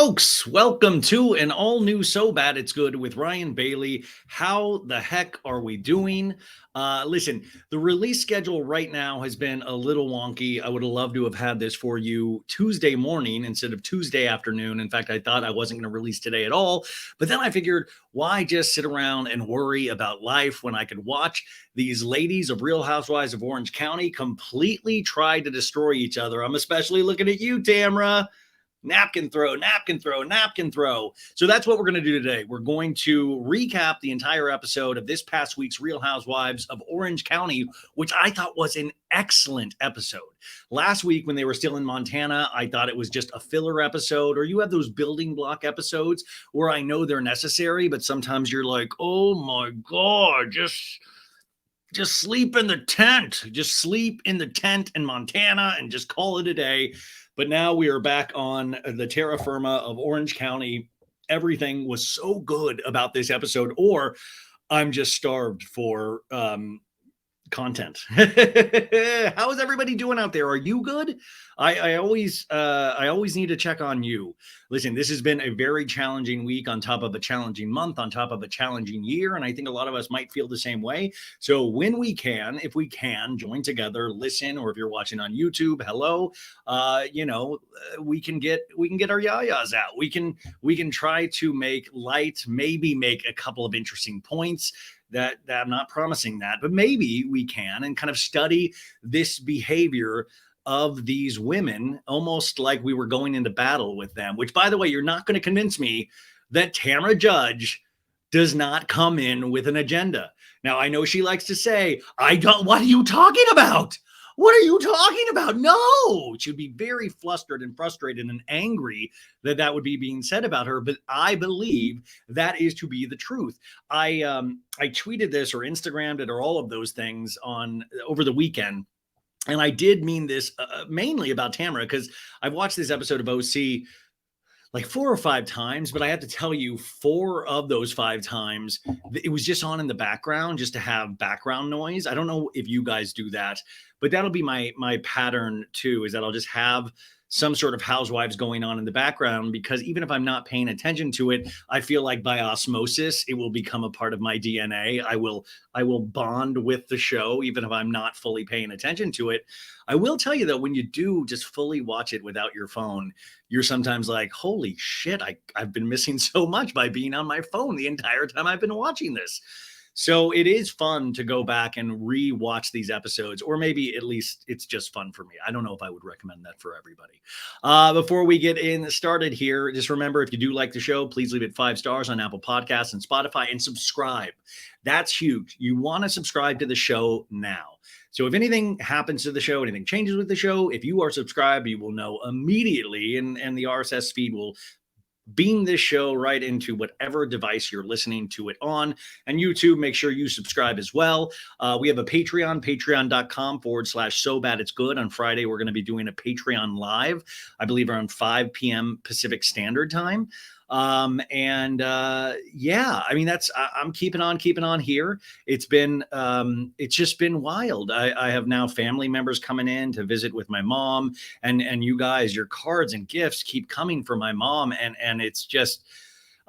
Folks, welcome to an all new So Bad It's Good with Ryan Bailey. How the heck are we doing? Listen, the release schedule right now has been a little wonky. I would have loved to have had this for you Tuesday morning instead of Tuesday afternoon. In fact, I thought I wasn't going to release today at all. But then I figured, why just sit around and worry about life when I could watch these ladies of Real Housewives of Orange County completely try to destroy each other? I'm especially looking at you, Tamra. Napkin throw, napkin throw, napkin throw. So that's what we're going to do today. We're going to recap the entire episode of this past week's Real Housewives of Orange County, which I thought was an excellent episode. Last week, when they were still in Montana, I thought it was just a filler episode, or you have those building block episodes where I know they're necessary, but sometimes you're like, oh my God, just sleep in the tent. Just sleep in the tent in Montana and just call it a day. But now we are back on the terra firma of Orange County. Everything was so good about this episode, or I'm just starved for content. How is everybody doing out there? Are you good? I always need to check on you. Listen, this has been a very challenging week on top of a challenging month, on top of a challenging year. And I think a lot of us might feel the same way. So when we can, if we can join together, listen, or if you're watching on YouTube, hello, we can get our yayas out. We can try to make light, maybe make a couple of interesting points. That I'm not promising that, but maybe we can, and kind of study this behavior of these women, almost like we were going into battle with them, which, by the way, you're not going to convince me that Tamra Judge does not come in with an agenda. Now, I know she likes to say, what are you talking about? What are you talking about? No, she'd be very flustered and frustrated and angry that would be being said about her. But I believe that is to be the truth. I tweeted this or Instagrammed it or all of those things over the weekend. And I did mean this mainly about Tamra, because I've watched this episode of OC like 4 or 5 times, but I have to tell you, 4 of those 5 times, it was just on in the background just to have background noise. I don't know if you guys do that, but that'll be my pattern too, is that I'll just have some sort of Housewives going on in the background, because even if I'm not paying attention to it, I feel like by osmosis, it will become a part of my DNA. I will bond with the show, even if I'm not fully paying attention to it. I will tell you though, when you do just fully watch it without your phone, you're sometimes like, holy shit, I've been missing so much by being on my phone the entire time I've been watching this. So it is fun to go back and re-watch these episodes, or maybe at least it's just fun for me. I don't know if I would recommend that for everybody. Before we get started here, just remember, if you do like the show, please leave it 5 stars on Apple Podcasts and Spotify, and subscribe. That's huge. You want to subscribe to the show now. So if anything happens to the show, anything changes with the show, if you are subscribed, you will know immediately, and the RSS feed will beam this show right into whatever device you're listening to it on. And YouTube, make sure you subscribe as well. We have a Patreon, patreon.com/so bad it's good. On Friday, we're going to be doing a Patreon live, I believe around 5 p.m. Pacific Standard Time. I'm keeping on here. It's just been wild. I have now family members coming in to visit with my mom, and you guys, your cards and gifts keep coming for my mom. And it's just,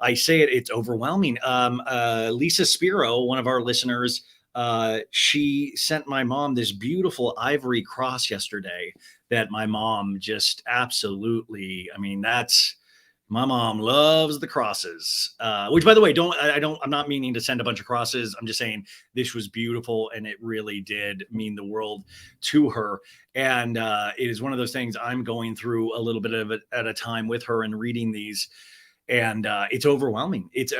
it's overwhelming. Lisa Spiro, one of our listeners, she sent my mom this beautiful ivory cross yesterday that my mom just absolutely, my mom loves the crosses, which, by the way, I'm not meaning to send a bunch of crosses. I'm just saying this was beautiful, and it really did mean the world to her. And it is one of those things I'm going through a little bit of it at a time with her and reading these. And it's overwhelming. It's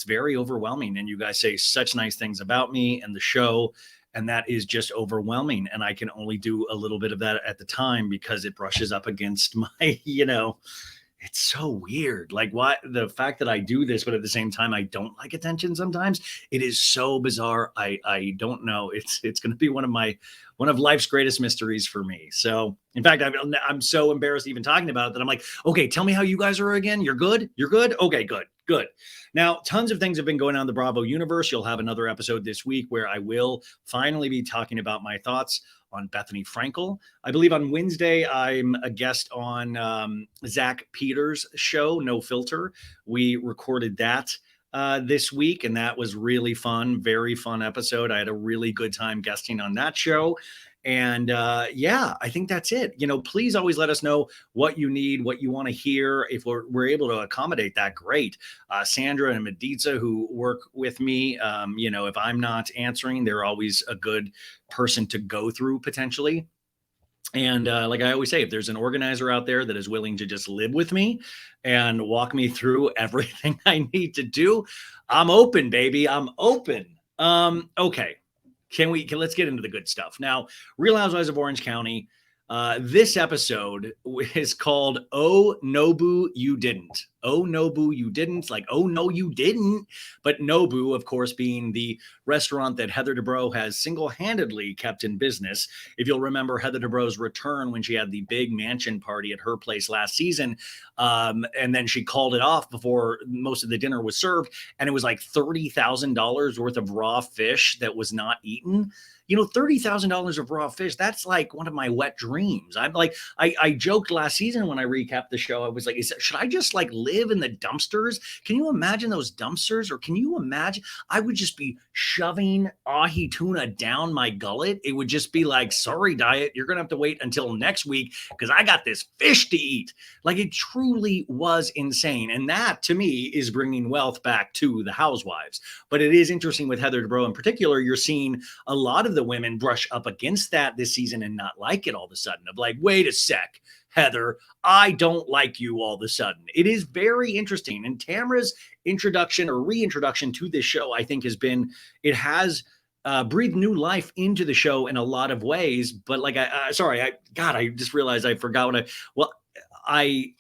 very overwhelming. And you guys say such nice things about me and the show, and that is just overwhelming. And I can only do a little bit of that at the time, because it brushes up against my, it's so weird. Like, the fact that I do this, but at the same time, I don't like attention sometimes. It is so bizarre. I don't know. It's going to be one of life's greatest mysteries for me. So, in fact, I'm so embarrassed even talking about it that I'm like, okay, tell me how you guys are again. You're good. Okay, good. Good. Now, tons of things have been going on in the Bravo universe. You'll have another episode this week where I will finally be talking about my thoughts on Bethany Frankel. I believe on Wednesday, I'm a guest on Zach Peters' show, No Filter. We recorded that this week, and that was really fun. Very fun episode. I had a really good time guesting on that show. And yeah, I think that's it. Please always let us know what you need, what you want to hear. If we're able to accommodate that, great. Sandra and Maritza, who work with me, if I'm not answering, they're always a good person to go through potentially. And like I always say, if there's an organizer out there that is willing to just live with me and walk me through everything I need to do, I'm open, baby. I'm open. Okay. Let's get into the good stuff. Now, Real Housewives of Orange County. This episode is called "Oh Nobu, You Didn't." Oh Nobu, you didn't. Like, oh no, you didn't. But Nobu, of course, being the restaurant that Heather Dubrow has single-handedly kept in business. If you'll remember Heather Dubrow's return when she had the big mansion party at her place last season, and then she called it off before most of the dinner was served, and it was like $30,000 worth of raw fish that was not eaten. $30,000 of raw fish, that's like one of my wet dreams. I'm like, I joked last season when I recapped the show, I was like, should I just like live in the dumpsters? Can you imagine those dumpsters? Or can you imagine, I would just be shoving ahi tuna down my gullet. It would just be like, sorry, diet, you're going to have to wait until next week because I got this fish to eat. Like, it truly was insane. And that, to me, is bringing wealth back to the housewives. But it is interesting with Heather Dubrow in particular, you're seeing a lot of the women brush up against that this season and not like it all of a sudden. Of like, wait a sec, Heather, I don't like you all of a sudden. It is very interesting. And Tamra's introduction or reintroduction to this show, I think, it has breathed new life into the show in a lot of ways. But like, I just realized I forgot I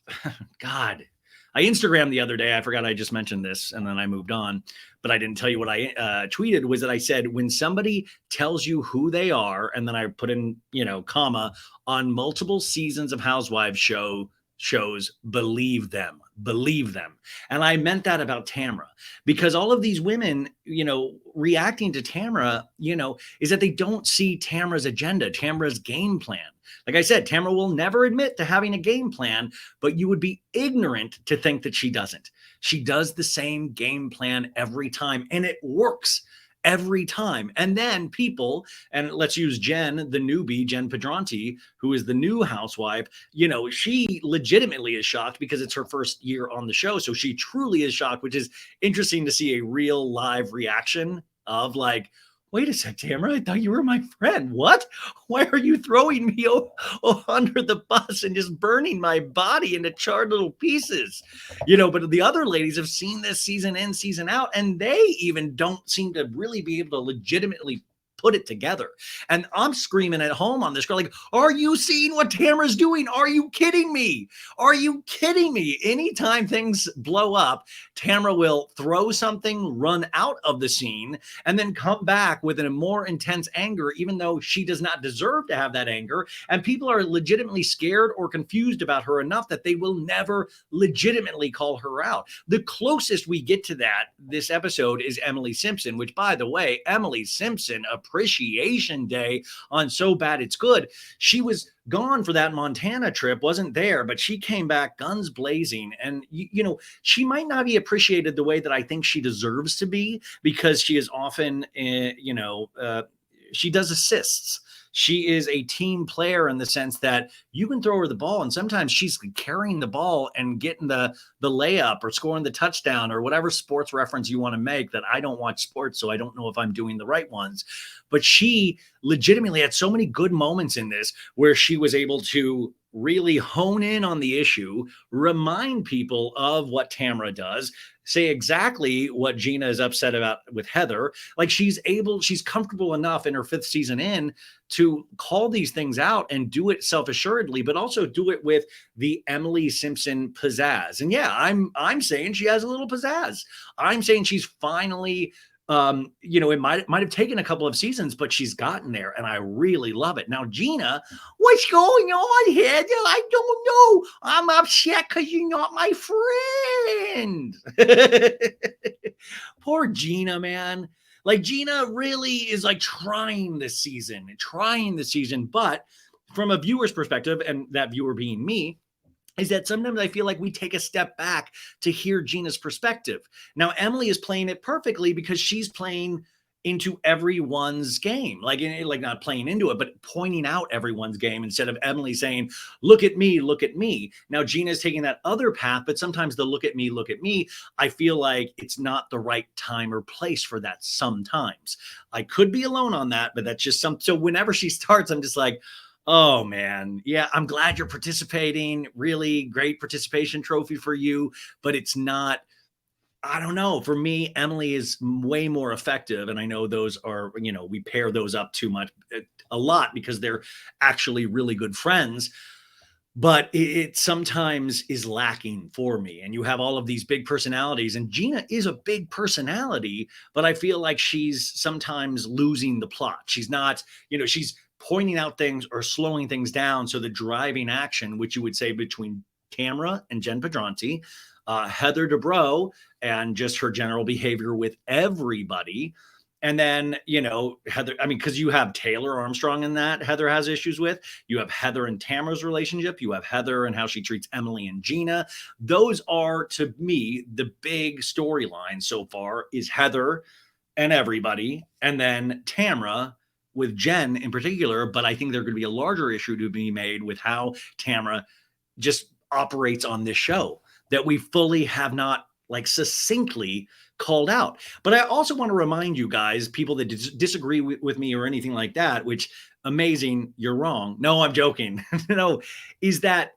Instagrammed the other day. I forgot I just mentioned this and then I moved on, but I didn't tell you what I tweeted was that I said, when somebody tells you who they are, and then I put in, comma, on multiple seasons of Housewives shows, believe them. And I meant that about Tamra, because all of these women, reacting to Tamra, is that they don't see Tamra's agenda, Tamra's game plan. Like I said, Tamra will never admit to having a game plan, but you would be ignorant to think that she doesn't. She does the same game plan every time, and it works every time. And then people, and let's use Jen, the newbie, Jen Pedranti, who is the new housewife, she legitimately is shocked because it's her first year on the show. So she truly is shocked, which is interesting to see a real live reaction of like, wait a sec, Tamra, I thought you were my friend. What? Why are you throwing me under the bus and just burning my body into charred little pieces? But the other ladies have seen this season in, season out, and they even don't seem to really be able to legitimately put it together. And I'm screaming at home on this girl, like, are you seeing what Tamra's doing? Are you kidding me? Are you kidding me? Anytime things blow up, Tamra will throw something, run out of the scene, and then come back with a more intense anger, even though she does not deserve to have that anger. And people are legitimately scared or confused about her enough that they will never legitimately call her out. The closest we get to that this episode is Emily Simpson, which, by the way, Emily Simpson, Appreciation Day on So Bad It's Good. She was gone for that Montana trip, wasn't there, but she came back guns blazing. And, she might not be appreciated the way that I think she deserves to be, because she is often, she does assists. She is a team player in the sense that you can throw her the ball, and sometimes she's carrying the ball and getting the layup or scoring the touchdown or whatever sports reference you want to make. That I don't watch sports, so I don't know if I'm doing the right ones. But she legitimately had so many good moments in this where she was able to really hone in on the issue, remind people of what Tamra does, say exactly what Gina is upset about with Heather. Like, she's comfortable enough in her 5th season in to call these things out and do it self-assuredly, but also do it with the Emily Simpson pizzazz. And yeah, I'm saying she has a little pizzazz. I'm saying she's finally It might have taken a couple of seasons, but she's gotten there, and I really love it. Now, Gina, what's going on, Heather? I don't know. I'm upset because you're not my friend. Poor Gina, man. Like Gina really is like trying this season, but from a viewer's perspective, and that viewer being me, is that sometimes I feel like we take a step back to hear Gina's perspective. Now, Emily is playing it perfectly because she's playing into everyone's game, like not playing into it, but pointing out everyone's game instead of Emily saying, look at me, look at me. Now, Gina's taking that other path, but sometimes the look at me, I feel like it's not the right time or place for that sometimes. I could be alone on that, but that's just so whenever she starts, I'm just like, oh man, yeah, I'm glad you're participating. Really great participation trophy for you, but it's not. I don't know. For me, Emily is way more effective, and I know those are, we pair those up too much, a lot because they're actually really good friends. But it sometimes is lacking for me. And you have all of these big personalities, and Gina is a big personality, but I feel like she's sometimes losing the plot. She's not, she's pointing out things or slowing things down. So the driving action, which you would say between Tamra and Jen Pedranti, Heather Dubrow, and just her general behavior with everybody. And then, Heather, I mean, because you have Taylor Armstrong in that Heather has issues with. You have Heather and Tamara's relationship. You have Heather and how she treats Emily and Gina. Those are, to me, the big storyline so far is Heather and everybody, and then Tamara with Jen in particular. But I think there's going to be a larger issue to be made with how Tamara just operates on this show that we fully have not like succinctly called out. But I also want to remind you guys, people that disagree with me or anything like that, which amazing, you're wrong. No, I'm joking. No, is that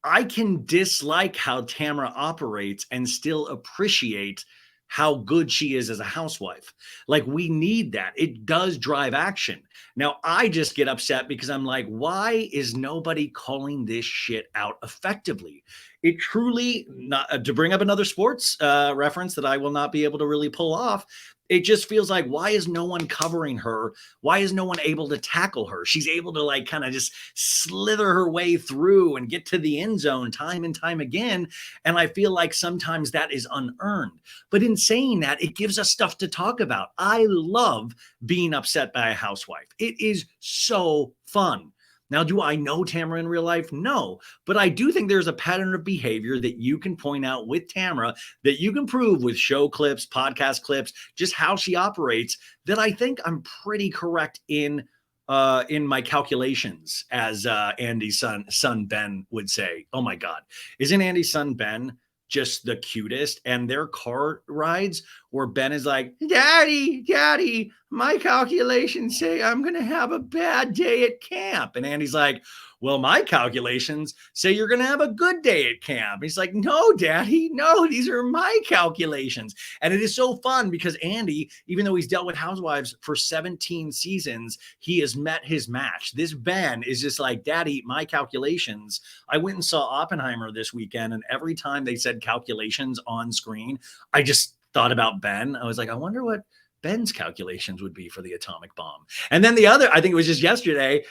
I can dislike how Tamara operates and still appreciate how good she is as a housewife. Like, we need that. It does drive action. Now, I just get upset because I'm like, why is nobody calling this shit out effectively? It truly, not to bring up another sports reference that I will not be able to really pull off. It just feels like, why is no one covering her? Why is no one able to tackle her? She's able to like kind of just slither her way through and get to the end zone time and time again. And I feel like sometimes that is unearned. But in saying that, it gives us stuff to talk about. I love being upset by a housewife. It is so fun. Now, do I know Tamara in real life? No, but I do think there's a pattern of behavior that you can point out with Tamara that you can prove with show clips, podcast clips, just how she operates, that I think I'm pretty correct in my calculations, as Andy's son Ben would say. Oh my God, isn't Andy's son Ben just the cutest? And their car rides where Ben is like, Daddy, my calculations say I'm going to have a bad day at camp. And Andy's like, well, my calculations say you're going to have a good day at camp. He's like, no, Daddy, no, these are my calculations. And it is so fun because Andy, even though he's dealt with housewives for 17 seasons, he has met his match. This Ben is just like, Daddy, my calculations. I went and saw Oppenheimer this weekend, and every time they said calculations on screen, I just thought about Ben. I was like, I wonder what Ben's calculations would be for the atomic bomb. And then the other, I think it was just yesterday,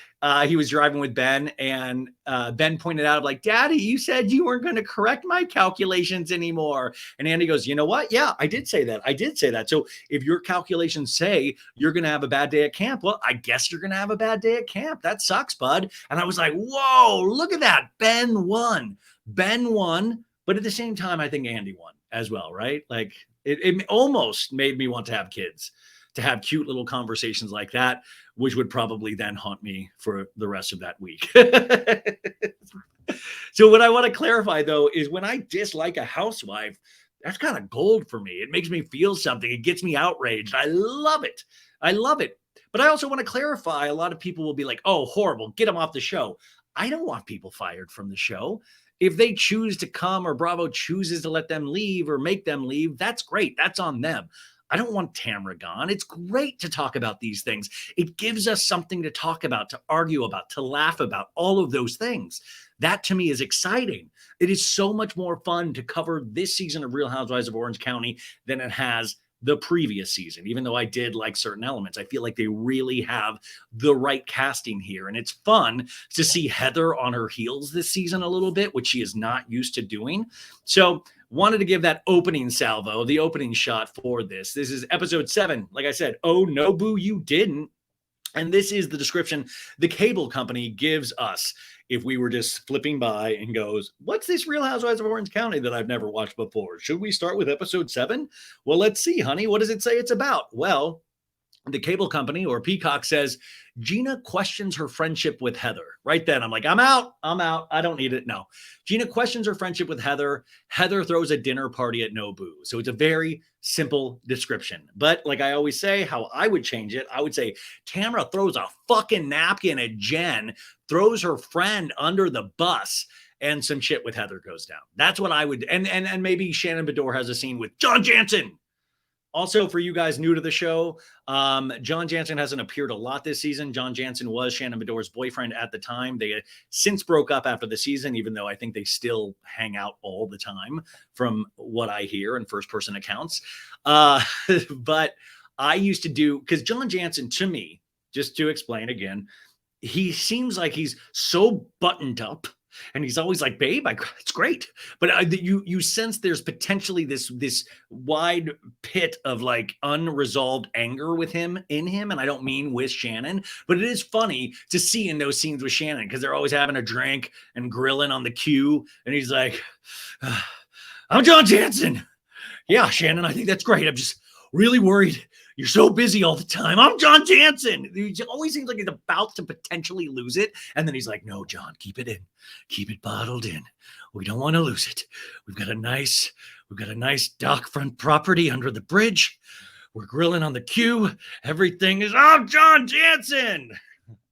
he was driving with Ben, and Ben pointed out, like, Daddy, you said you weren't going to correct my calculations anymore. And Andy goes, you know what? Yeah, I did say that. I did say that. So if your calculations say you're going to have a bad day at camp, well, I guess you're going to have a bad day at camp. That sucks, bud. And I was like, whoa, look at that. Ben won. But at the same time, I think Andy won as well, right? Like, it almost made me want to have kids, to have cute little conversations like that, which would probably then haunt me for the rest of that week. So what I want to clarify, though, is when I dislike a housewife, that's kind of gold for me. It makes me feel something. It gets me outraged. I love it. I love it. But I also want to clarify, a lot of people will be like, oh, horrible, get them off the show. I don't want people fired from the show. If they choose to come, or Bravo chooses to let them leave or make them leave, that's great. That's on them. I don't want Tamara gone. It's great to talk about these things. It gives us something to talk about, to argue about, to laugh about, all of those things. That to me is exciting. It is so much more fun to cover this season of Real Housewives of Orange County than it has the previous season, even though I did like certain elements. I feel like they really have the right casting here. And it's fun to see Heather on her heels this season a little bit, which she is not used to doing. So wanted to give that opening salvo, the opening shot for this. This is episode 7. Like I said, oh, no, boo, you didn't. And this is the description the cable company gives us if we were just flipping by and goes, what's this Real Housewives of Orange County that I've never watched before? Should we start with episode 7? Well, let's see, honey. What does it say it's about? Well, the cable company or Peacock says Gina questions her friendship with Heather. Right then, I'm like, I'm out. I don't need it. No. Gina questions her friendship with Heather. Heather throws a dinner party at Nobu. So it's a very simple description. But like I always say, how I would change it, I would say Tamara throws a fucking napkin at Jen, throws her friend under the bus, and some shit with Heather goes down. That's what I would. And maybe Shannon Bedore has a scene with John Jansen. Also, for you guys new to the show, John Jansen hasn't appeared a lot this season. John Jansen was Shannon Bedore's boyfriend at the time. They had since broke up after the season, even though I think they still hang out all the time from what I hear in first-person accounts. But I used to do, because John Jansen, to me, just to explain again, he seems like he's so buttoned up. And he's always like, babe, it's great. But you sense there's potentially this wide pit of like unresolved anger with him in him. And I don't mean with Shannon, but it is funny to see in those scenes with Shannon because they're always having a drink and grilling on the queue. And he's like, I'm John Jansen. Yeah, Shannon, I think that's great. I'm just really worried. You're so busy all the time. I'm John Jansen. He always seems like he's about to potentially lose it. And then he's like, no, John, keep it in. Keep it bottled in. We don't want to lose it. We've got a nice dockfront property under the bridge. We're grilling on the queue. Everything is, oh, John Jansen.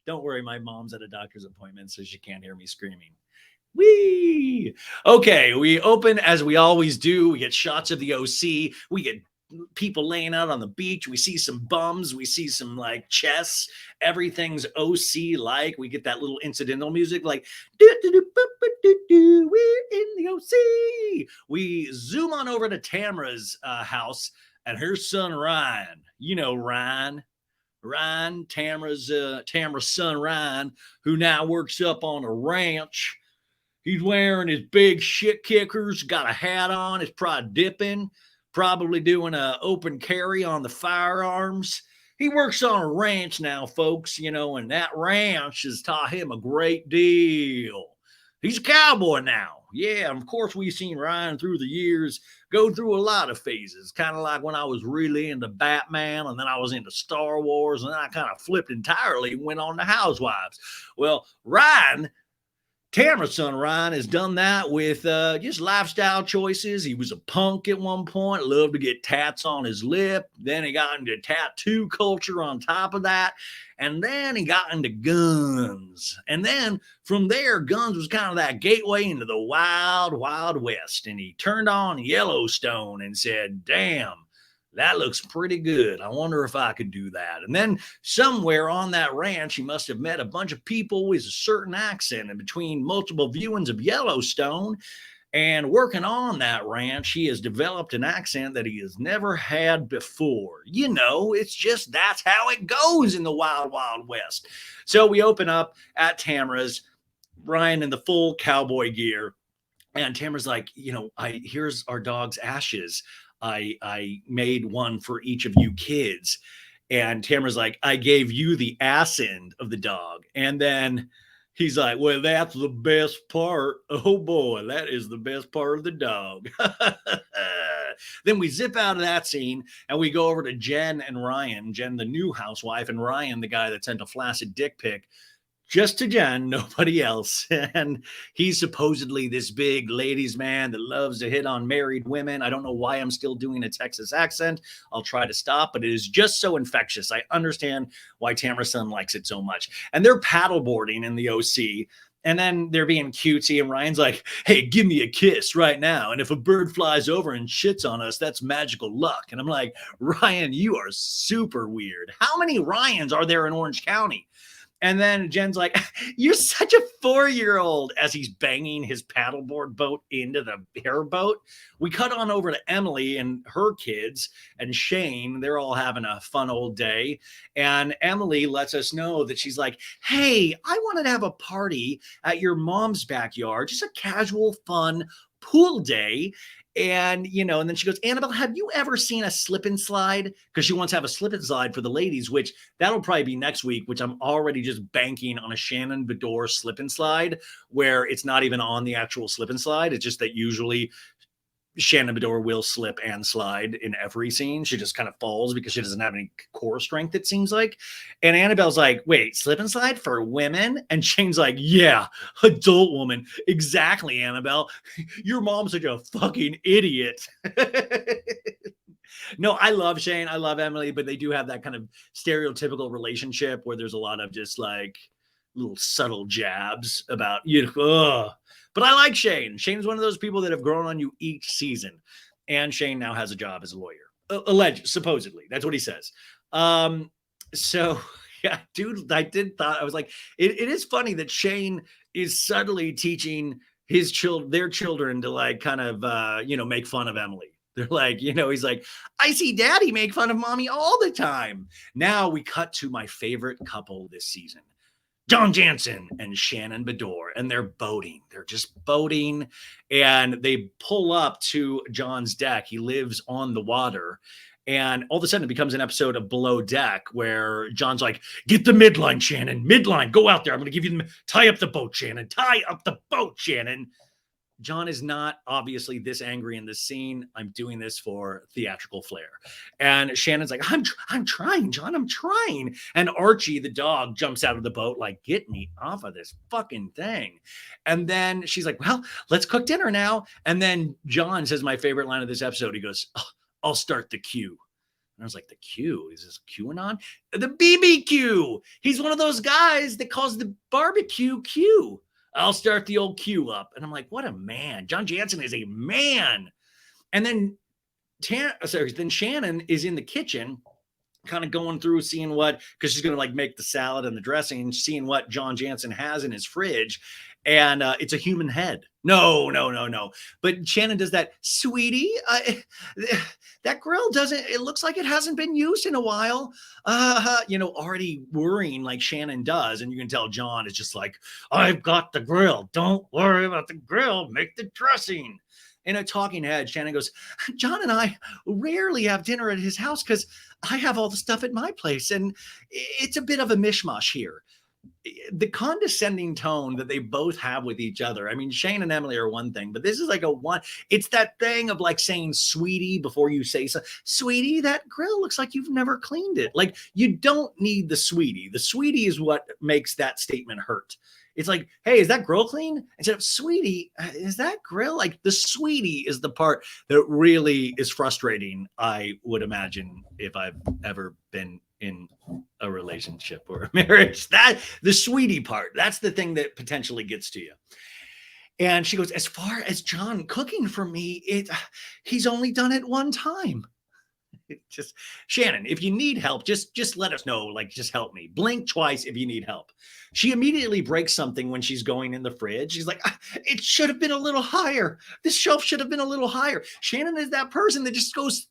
Don't worry, my mom's at a doctor's appointment, so she can't hear me screaming. Whee! Okay, we open as we always do. We get shots of the OC. We get people laying out on the beach. We see some bums. We see some like chess. Everything's OC like. We get that little incidental music like we're in the OC. We zoom on over to Tamara's house and her son Ryan. You know Ryan, Tamara's son Ryan, who now works up on a ranch. He's wearing his big shit kickers, got a hat on, is probably dipping. Probably doing an open carry on the firearms. He works on a ranch now, folks, and that ranch has taught him a great deal. He's a cowboy now. Yeah, of course, we've seen Ryan through the years go through a lot of phases, kind of like when I was really into Batman, and then I was into Star Wars, and then I kind of flipped entirely and went on to Housewives. Well, Ryan, Tamara's son Ryan, has done that with just lifestyle choices. He was a punk at one point, loved to get tats on his lip. Then he got into tattoo culture on top of that. And then he got into guns. And then from there, guns was kind of that gateway into the wild, wild west. And he turned on Yellowstone and said, damn, that looks pretty good. I wonder if I could do that. And then somewhere on that ranch, he must have met a bunch of people with a certain accent. And between multiple viewings of Yellowstone and working on that ranch, he has developed an accent that he has never had before. It's just that's how it goes in the wild, wild west. So we open up at Tamara's, Ryan in the full cowboy gear. And Tamara's like, here's our dog's ashes. I made one for each of you kids. And Tamara's like, I gave you the ass end of the dog. And then he's like, well, that's the best part. Oh boy, that is the best part of the dog. Then we zip out of that scene and we go over to Jen and Ryan. Jen, the new housewife, and Ryan, the guy that sent a flaccid dick pic. Just to Jen, nobody else. And he's supposedly this big ladies' man that loves to hit on married women. I don't know why I'm still doing a Texas accent. I'll try to stop, but it is just so infectious. I understand why Tamara's son likes it so much. And they're paddleboarding in the OC. And then they're being cutesy, and Ryan's like, hey, give me a kiss right now. And if a bird flies over and shits on us, that's magical luck. And I'm like, Ryan, you are super weird. How many Ryans are there in Orange County? And then Jen's like, "You're such a 4-year-old," as he's banging his paddleboard boat into the airboat. We cut on over to Emily and her kids and Shane. They're all having a fun old day. And Emily lets us know that she's like, "Hey, I wanted to have a party at your mom's backyard, just a casual, fun pool day." And and then she goes, "Annabelle, have you ever seen a slip and slide?" Because she wants to have a slip and slide for the ladies, which that'll probably be next week, which I'm already just banking on a Shannon Bedore slip and slide, where it's not even on the actual slip and slide. It's just that usually Shannon Bedore will slip and slide in every scene. She just kind of falls because she doesn't have any core strength, it seems like. And Annabelle's like, "Wait, slip and slide for women?" And Shane's like, "Yeah, adult woman. Exactly, Annabelle. Your mom's such a fucking idiot." No, I love Shane. I love Emily, but they do have that kind of stereotypical relationship where there's a lot of just like little subtle jabs about ugh. But I like Shane. Shane's one of those people that have grown on you each season. And Shane now has a job as a lawyer. Alleged, supposedly. That's what he says. So yeah, dude, I was like, it is funny that Shane is subtly teaching their children to like kind of make fun of Emily. They're like, he's like, "I see daddy make fun of mommy all the time." Now we cut to my favorite couple this season, John Jansen and Shannon Bedore, and they're boating. They're just boating, and they pull up to John's deck. He lives on the water, and all of a sudden it becomes an episode of Below Deck where John's like, "Get the midline, Shannon. Midline. Go out there. I'm going to give you tie up the boat, Shannon. Tie up the boat, Shannon." John is not obviously this angry in this scene. I'm doing this for theatrical flair. And Shannon's like, I'm trying, John, I'm trying. And Archie, the dog, jumps out of the boat like, "Get me off of this fucking thing." And then she's like, "Well, let's cook dinner now." And then John says my favorite line of this episode. He goes, "Oh, I'll start the queue." And I was like, "The queue? Is this QAnon?" "The BBQ. He's one of those guys that calls the barbecue Q. I'll start the old queue up." And I'm like, what a man. John Jansen is a man. And then then Shannon is in the kitchen kind of going through seeing because she's going to like make the salad and the dressing, seeing what John Jansen has in his fridge. And it's a human head. No, no, no, no. But Shannon does that, "Sweetie, that grill it looks like it hasn't been used in a while." Already worrying like Shannon does. And you can tell John is just like, "I've got the grill. Don't worry about the grill. Make the dressing." In a talking head, Shannon goes, "John and I rarely have dinner at his house because I have all the stuff at my place. And it's a bit of a mishmash here." The condescending tone that they both have with each other. I mean, Shane and Emily are one thing, but this is like it's that thing of like saying "sweetie" before you say so. "Sweetie, that grill looks like you've never cleaned it." Like, you don't need the sweetie. The sweetie is what makes that statement hurt. It's like, "Hey, is that grill clean?" Instead of "Sweetie, is that grill?" Like, the sweetie is the part that really is frustrating, I would imagine, if I've ever been in a relationship or a marriage. That the sweetie part, that's the thing that potentially gets to you. And she goes, "As far as John cooking for me, he's only done it one time." Just, Shannon, if you need help, just let us know. Like, just help me. Blink twice if you need help. She immediately breaks something when she's going in the fridge. She's like, "It should have been a little higher. This shelf should have been a little higher." Shannon is that person that just goes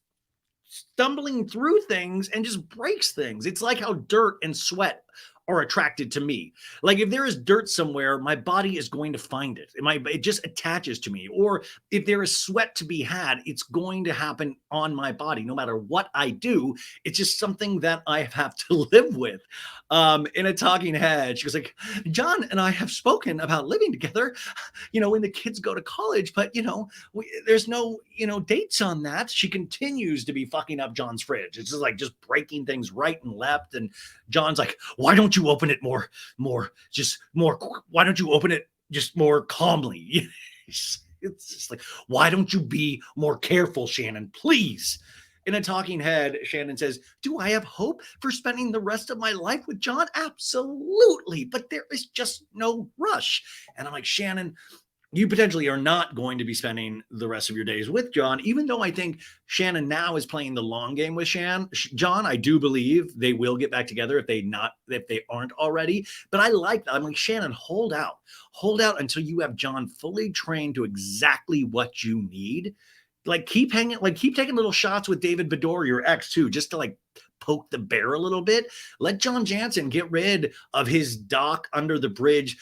stumbling through things and just breaks things. It's like how dirt and sweat are attracted to me. Like, if there is dirt somewhere, my body is going to find it. It just attaches to me. Or if there is sweat to be had, it's going to happen on my body. No matter what I do, it's just something that I have to live with. In a talking head, she was like, "John and I have spoken about living together, when the kids go to college, but there's no, dates on that." She continues to be fucking up John's fridge. It's just like just breaking things right and left. And John's like, "Why don't you open it more, why don't you open it just more calmly?" It's just like, "Why don't you be more careful, Shannon, please?" In a talking head, Shannon says, "Do I have hope for spending the rest of my life with John? Absolutely. But there is just no rush." And I'm like, "Shannon, you potentially are not going to be spending the rest of your days with John, even though I think Shannon now is playing the long game with John. I do believe they will get back together if they aren't already. But I like that. I'm like, Shannon, hold out until you have John fully trained to exactly what you need. Like keep taking little shots with David Bedore, your ex too, just to like poke the bear a little bit. Let John Jansen get rid of his dock under the bridge,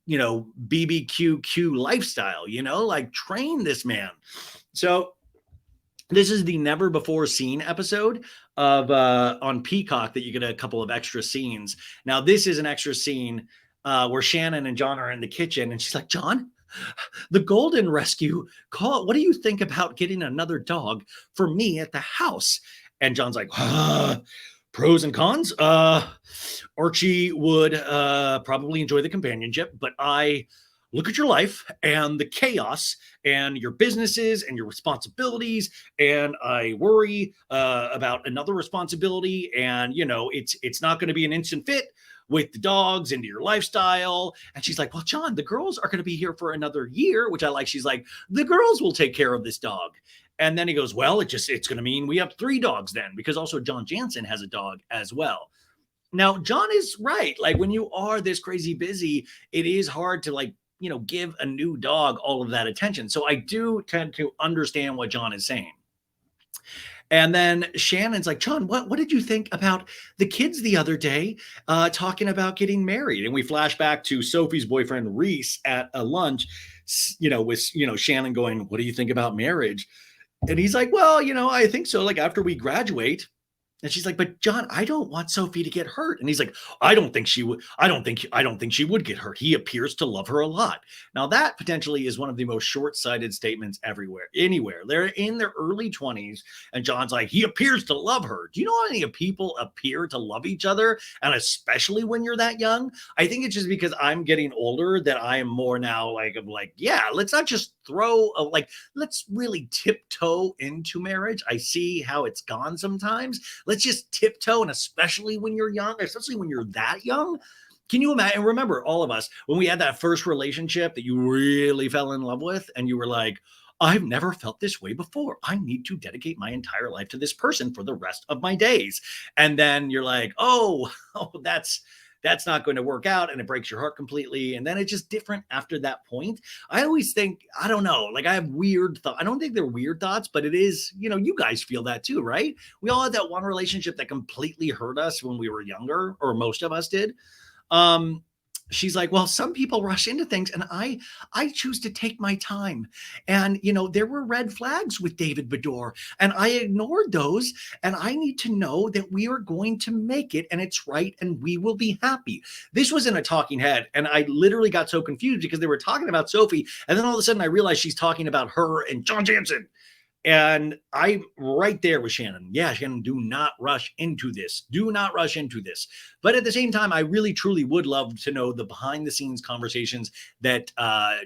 BBQQ lifestyle, like train this man. So this is the never before seen episode of on Peacock that you get a couple of extra scenes. Now this is an extra scene where Shannon and John are in the kitchen and she's like, John, the Golden Rescue call. What do you think about getting another dog for me at the house? And John's like, pros and cons. Archie would probably enjoy the companionship, but I look at your life and the chaos and your businesses and your responsibilities, and I worry about another responsibility. And it's not going to be an instant fit with the dogs into your lifestyle. And she's like, well, John, the girls are going to be here for another year, which I like. She's like, the girls will take care of this dog. And then he goes, well, it's going to mean we have 3 dogs then, because also John Jansen has a dog as well. Now, John is right. Like when you are this crazy busy, it is hard to give a new dog all of that attention. So I do tend to understand what John is saying. And then Shannon's like, John, what did you think about the kids the other day talking about getting married? And we flash back to Sophie's boyfriend, Reese, at a lunch, with, Shannon going, what do you think about marriage? And he's like, well, I think so. Like after we graduate. And she's like, but John, I don't want Sophie to get hurt. And he's like, I don't think she would she would get hurt. He appears to love her a lot. Now that potentially is one of the most short-sighted statements anywhere. They're in their early 20s. And John's like, he appears to love her. Do you know how many people appear to love each other? And especially when you're that young, I think it's just because I'm getting older that I am more now yeah, let's not just let's really tiptoe into marriage. I see how it's gone sometimes. Let's just tiptoe. And especially when you're young, especially when you're that young, can you imagine? And remember, all of us, when we had that first relationship that you really fell in love with, and you were like, I've never felt this way before. I need to dedicate my entire life to this person for the rest of my days. And then you're like, oh, that's not going to work out, and it breaks your heart completely. And then it's just different after that point. I always think, I don't know, I have weird thoughts. I don't think they're weird thoughts, but it is, you guys feel that too, right? We all had that one relationship that completely hurt us when we were younger, or most of us did. She's like, well, some people rush into things, and I choose to take my time. And, there were red flags with David Bedore, and I ignored those. And I need to know that we are going to make it, and it's right, and we will be happy. This was in a talking head, and I literally got so confused because they were talking about Sophie. And then all of a sudden I realized she's talking about her and John Jansen. And I'm right there with Shannon. Yeah, Shannon, do not rush into this. Do not rush into this. But at the same time, I really, truly would love to know the behind the scenes conversations that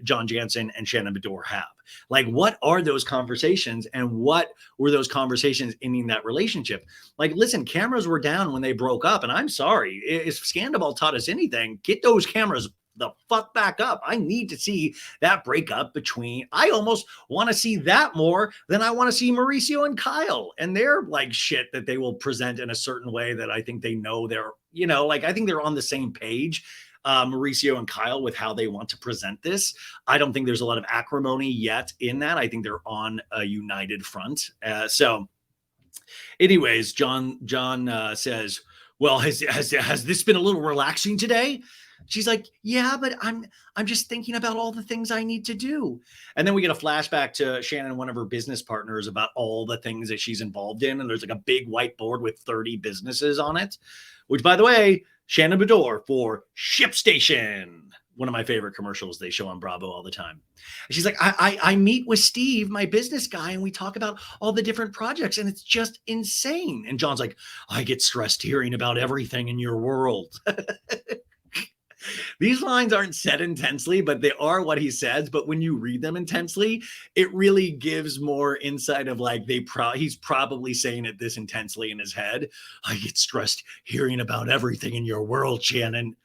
John Jansen and Shannon Bedore have. Like, what are those conversations, and what were those conversations in that relationship? Like, listen, cameras were down when they broke up. And I'm sorry, if Scandal taught us anything, get those cameras the fuck back up. I need to see that breakup between. I almost want to see that more than I want to see Mauricio and Kyle and their shit that they will present in a certain way that I think they know they're, I think they're on the same page. Mauricio and Kyle with how they want to present this. I don't think there's a lot of acrimony yet in that. I think they're on a united front. So anyways, John says, well, has this been a little relaxing today? She's like, yeah, but I'm just thinking about all the things I need to do. And then we get a flashback to Shannon, one of her business partners, about all the things that she's involved in. And there's a big whiteboard with 30 businesses on it, which, by the way, Shannon Bedore for ShipStation, one of my favorite commercials they show on Bravo all the time. And she's like, I meet with Steve, my business guy, and we talk about all the different projects, and it's just insane. And John's like, I get stressed hearing about everything in your world. These lines aren't said intensely, but they are what he says. But when you read them intensely, it really gives more insight of he's probably saying it this intensely in his head. I get stressed hearing about everything in your world, Shannon.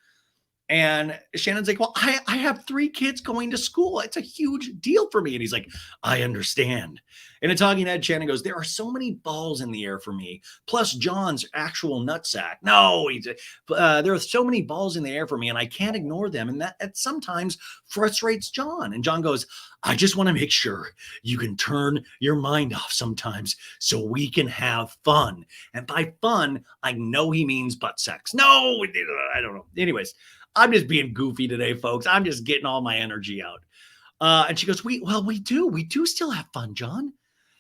And Shannon's like, well, I have 3 kids going to school. It's a huge deal for me. And he's like, I understand. In a talking head, Shannon goes, there are so many balls in the air for me, plus John's actual nutsack. No, there are so many balls in the air for me, and I can't ignore them. And that sometimes frustrates John. And John goes, I just want to make sure you can turn your mind off sometimes so we can have fun. And by fun, I know he means butt sex. No, I don't know. Anyways, I'm just being goofy today, folks. I'm just getting all my energy out. And she goes, we do still have fun, John.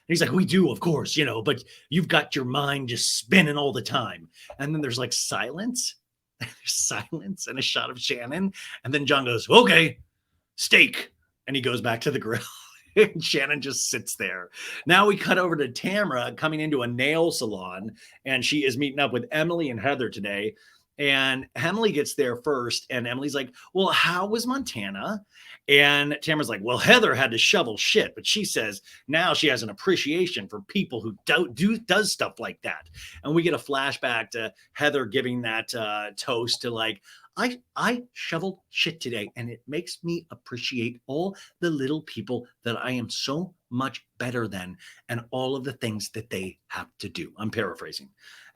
And he's like, we do, of course, but you've got your mind just spinning all the time. And then there's like silence. There's silence and a shot of Shannon. And then John goes, okay, steak. And he goes back to the grill. And Shannon just sits there. Now we cut over to Tamra coming into a nail salon, and she is meeting up with Emily and Heather today. And Emily gets there first, and Emily's like, well, how was Montana? And Tamara's like, well, Heather had to shovel shit, but she says now she has an appreciation for people who does stuff like that. And we get a flashback to Heather giving that toast to like, I shoveled shit today, and it makes me appreciate all the little people that I am so much better than, and all of the things that they have to do. I'm paraphrasing.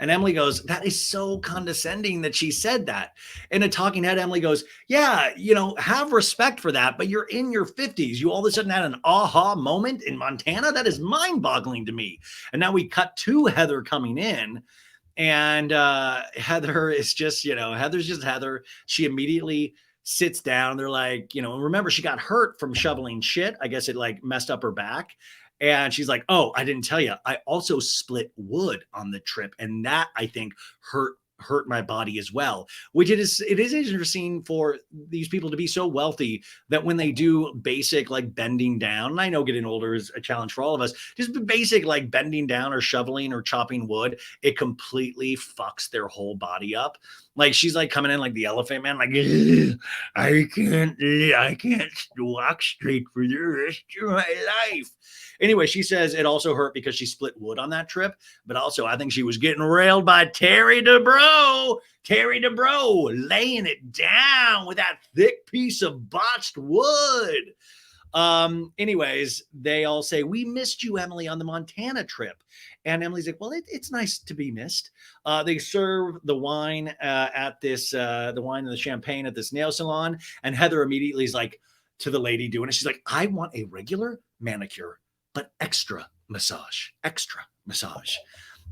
And Emily goes, that is so condescending that she said that. In a talking head, Emily goes, yeah, have respect for that, but you're in your 50s. You all of a sudden had an aha moment in Montana? That is mind-boggling to me. And now we cut to Heather coming in. And Heather is just, Heather's just Heather. She immediately sits down. They're like, and remember, she got hurt from shoveling shit. I guess it like messed up her back. And she's like, oh, I didn't tell you. I also split wood on the trip. And that, I think, hurt my body as well, which it is interesting for these people to be so wealthy that when they do basic like bending down, and I know getting older is a challenge for all of us, just basic like bending down or shoveling or chopping wood, it completely fucks their whole body up. Like she's like coming in like the Elephant Man, like I can't walk straight for the rest of my life. Anyway, she says it also hurt because she split wood on that trip, but also I think she was getting railed by Terry Dubrow. Terry Dubrow laying it down with that thick piece of botched wood. Anyways, they all say, we missed you, Emily, on the Montana trip. And Emily's like, well, it's nice to be missed. They serve the wine the wine and the champagne at this nail salon. And Heather immediately is like to the lady doing it. She's like, I want a regular manicure, but extra massage.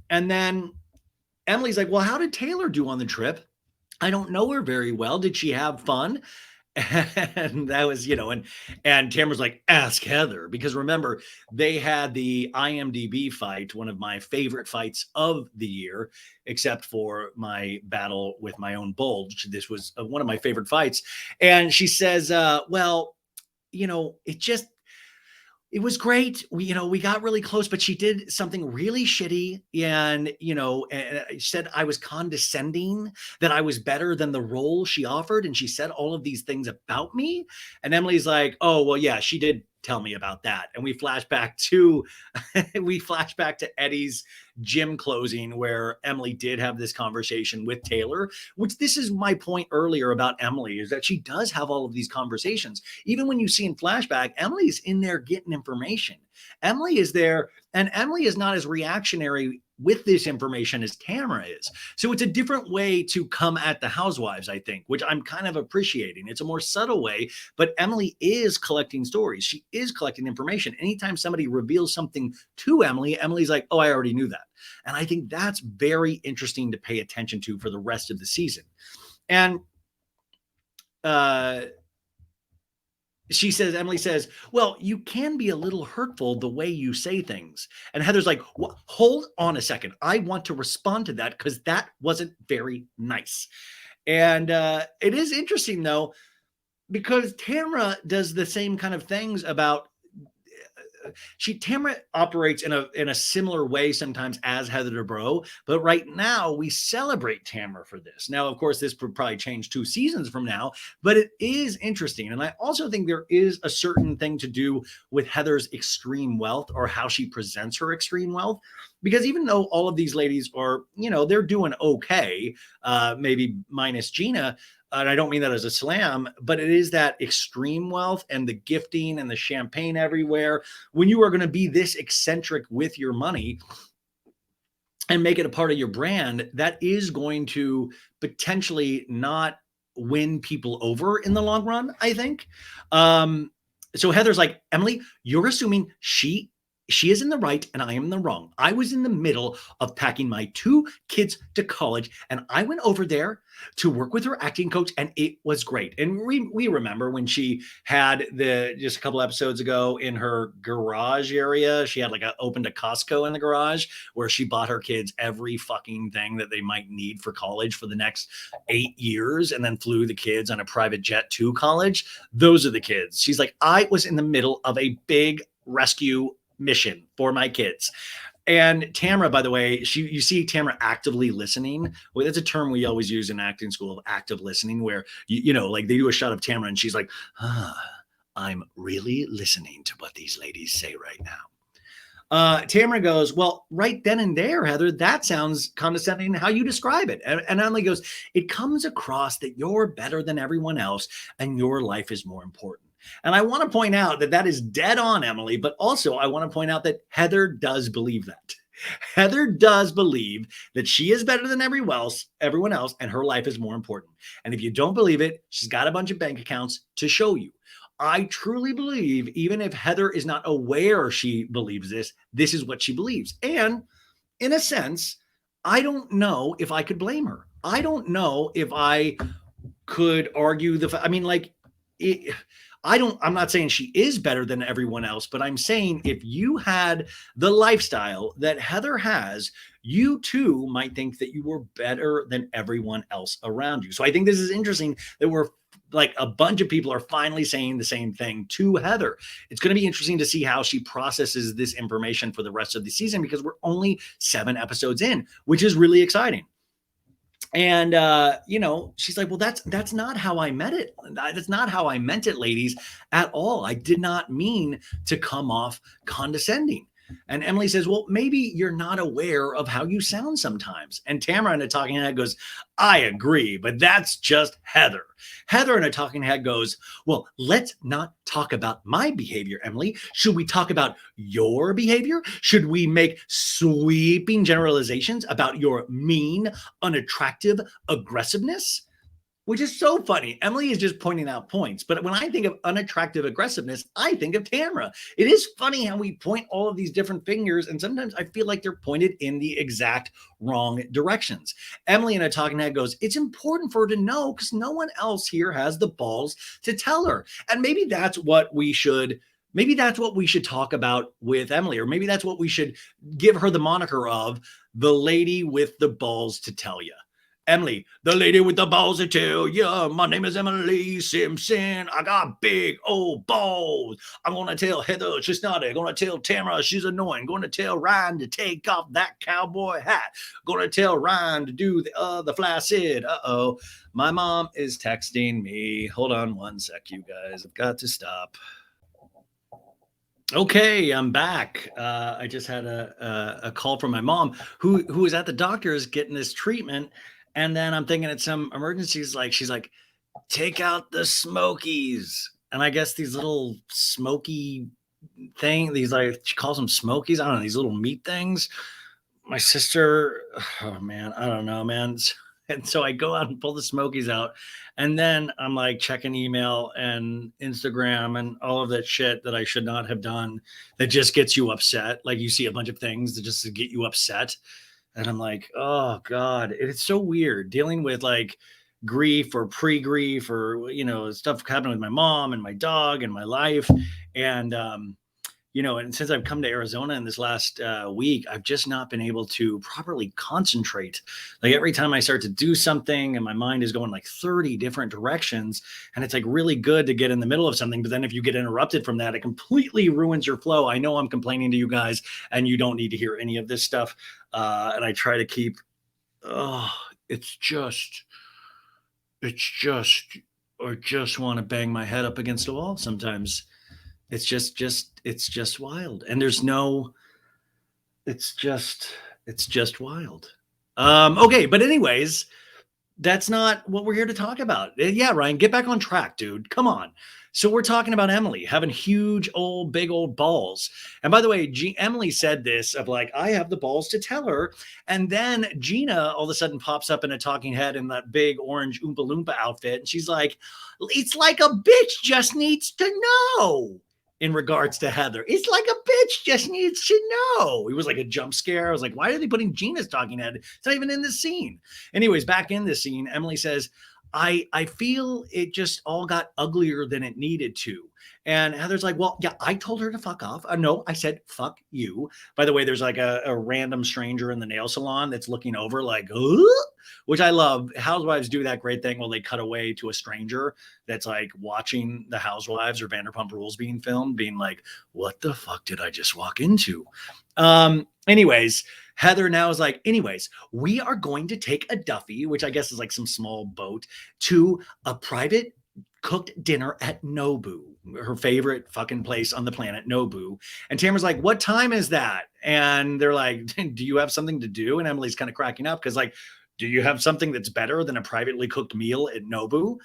And then Emily's like, well, how did Taylor do on the trip? I don't know her very well. Did she have fun? And that was, and Tamara's like, ask Heather, because remember, they had the IMDb fight, one of my favorite fights of the year, except for my battle with my own bulge. This was one of my favorite fights. And she says, well, it was great. We got really close, but she did something really shitty. And, said I was condescending, that I was better than the role she offered. And she said all of these things about me. And Emily's like, oh, well, yeah, she did tell me about that. And we flash back to Eddie's gym closing, where Emily did have this conversation with Taylor, which this is my point earlier about Emily, is that she does have all of these conversations. Even when you see in flashback, Emily's in there getting information. Emily is there, and Emily is not as reactionary with this information as Tamara is. So it's a different way to come at the Housewives, I think, which I'm kind of appreciating. It's a more subtle way, but Emily is collecting stories. She is collecting information. Anytime somebody reveals something to Emily, Emily's like, oh, I already knew that. And I think that's very interesting to pay attention to for the rest of the season. And Emily says, well, you can be a little hurtful the way you say things. And Heather's like, well, hold on a second. I want to respond to that because that wasn't very nice. And it is interesting, though, because Tamara does the same kind of things about Tamara operates in a similar way sometimes as Heather Dubrow, but right now we celebrate Tamara for this. Now, of course, this would probably change 2 seasons from now, but it is interesting. And I also think there is a certain thing to do with Heather's extreme wealth, or how she presents her extreme wealth, because even though all of these ladies are, they're doing okay, maybe minus Gina, and I don't mean that as a slam, but it is that extreme wealth and the gifting and the champagne everywhere. When you are going to be this eccentric with your money and make it a part of your brand, that is going to potentially not win people over in the long run, I think. So Heather's like, Emily, you're assuming she is in the right and I am in the wrong. I was in the middle of packing my two kids to college and I went over there to work with her acting coach and it was great. And we remember when she had just a couple episodes ago in her garage area, she had like opened a Costco in the garage where she bought her kids every fucking thing that they might need for college for the next 8 years and then flew the kids on a private jet to college. Those are the kids. She's like, I was in the middle of a big rescue mission for my kids. And Tamra, by the way, you see Tamra actively listening. Well, that's a term we always use in acting school, of active listening, where like they do a shot of Tamra and she's like, I'm really listening to what these ladies say right now. Tamra goes, well, right then and there, Heather, that sounds condescending how you describe it. And Emily goes, it comes across that you're better than everyone else and your life is more important. And I want to point out that is dead on, Emily, but also I want to point out that Heather does believe that. Heather does believe that she is better than everyone else, and her life is more important. And if you don't believe it, she's got a bunch of bank accounts to show you. I truly believe, even if Heather is not aware she believes this is what she believes. And in a sense, I don't know if I could blame her. I don't know if I could argue I'm not saying she is better than everyone else, but I'm saying if you had the lifestyle that Heather has, you too might think that you were better than everyone else around you. So I think this is interesting that we're like a bunch of people are finally saying the same thing to Heather. It's going to be interesting to see how she processes this information for the rest of the season because we're only 7 episodes in, which is really exciting. And she's like, well, that's not how I meant it. That's not how I meant it, ladies, at all. I did not mean to come off condescending. And Emily says, well, maybe you're not aware of how you sound sometimes. And Tamara in a talking head goes, I agree, but that's just Heather. Heather in a talking head goes, well, let's not talk about my behavior, Emily. Should we talk about your behavior? Should we make sweeping generalizations about your mean, unattractive aggressiveness? Which is so funny. Emily is just pointing out points. But when I think of unattractive aggressiveness, I think of Tamra. It is funny how we point all of these different fingers, and sometimes I feel like they're pointed in the exact wrong directions. Emily in a talking head goes, it's important for her to know because no one else here has the balls to tell her. And maybe that's what we should talk about with Emily, or maybe that's what we should give her the moniker of, the lady with the balls to tell you. Emily, the lady with the balls to tell ya. My name is Emily Simpson. I got big old balls. I'm going to tell Heather she's snotty. I'm going to tell Tamara she's annoying. I'm going to tell Ryan to take off that cowboy hat. I'm going to tell Ryan to do the flaccid. Uh-oh. My mom is texting me. Hold on one sec, you guys. I've got to stop. Okay, I'm back. I just had a call from my mom who was at the doctor's getting this treatment. And then I'm thinking it's some emergencies. She's like, take out the smokies. And I guess these little smoky she calls them smokies. I don't know, these little meat things. My sister, oh man, I don't know, man. And so I go out and pull the smokies out. And then I'm like checking email and Instagram and all of that shit that I should not have done that just gets you upset. Like you see a bunch of things that just get you upset. And I'm like, oh God, it's so weird dealing with like grief or pre-grief or, stuff happening with my mom and my dog and my life. And, and since I've come to Arizona in this last week, I've just not been able to properly concentrate. Like every time I start to do something and my mind is going like 30 different directions, and it's like really good to get in the middle of something. But then if you get interrupted from that, it completely ruins your flow. I know I'm complaining to you guys and you don't need to hear any of this stuff. And I try to keep, I just want to bang my head up against a wall sometimes. It's just wild. And it's just wild. Okay. But anyways, That's not what we're here to talk about. Yeah, Ryan, get back on track, dude. Come on. So we're talking about Emily having huge old big old balls. And by the way, Emily said this of like, I have the balls to tell her. And then Gina all of a sudden pops up in a talking head in that big orange Oompa Loompa outfit. And she's like, it's like a bitch just needs to know in regards to Heather. It's like a bitch just needs to know. It was like a jump scare. I was like, why are they putting Gina's talking head? It's not even in the scene. Anyways, back in this scene, Emily says, I feel it just all got uglier than it needed to. And Heather's like, well, yeah, I told her to fuck off. No, I said, fuck you. By the way, there's like a random stranger in the nail salon that's looking over like, which I love. Housewives do that great thing where they cut away to a stranger that's like watching the Housewives or Vanderpump Rules being filmed, being like, what the fuck did I just walk into? Anyways, Heather now is like, anyways, we are going to take a Duffy, which I guess is like some small boat, to a private cooked dinner at Nobu, her favorite fucking place on the planet, Nobu. And Tamara's like, what time is that? And they're like, do you have something to do? And Emily's kind of cracking up because like, do you have something that's better than a privately cooked meal at Nobu?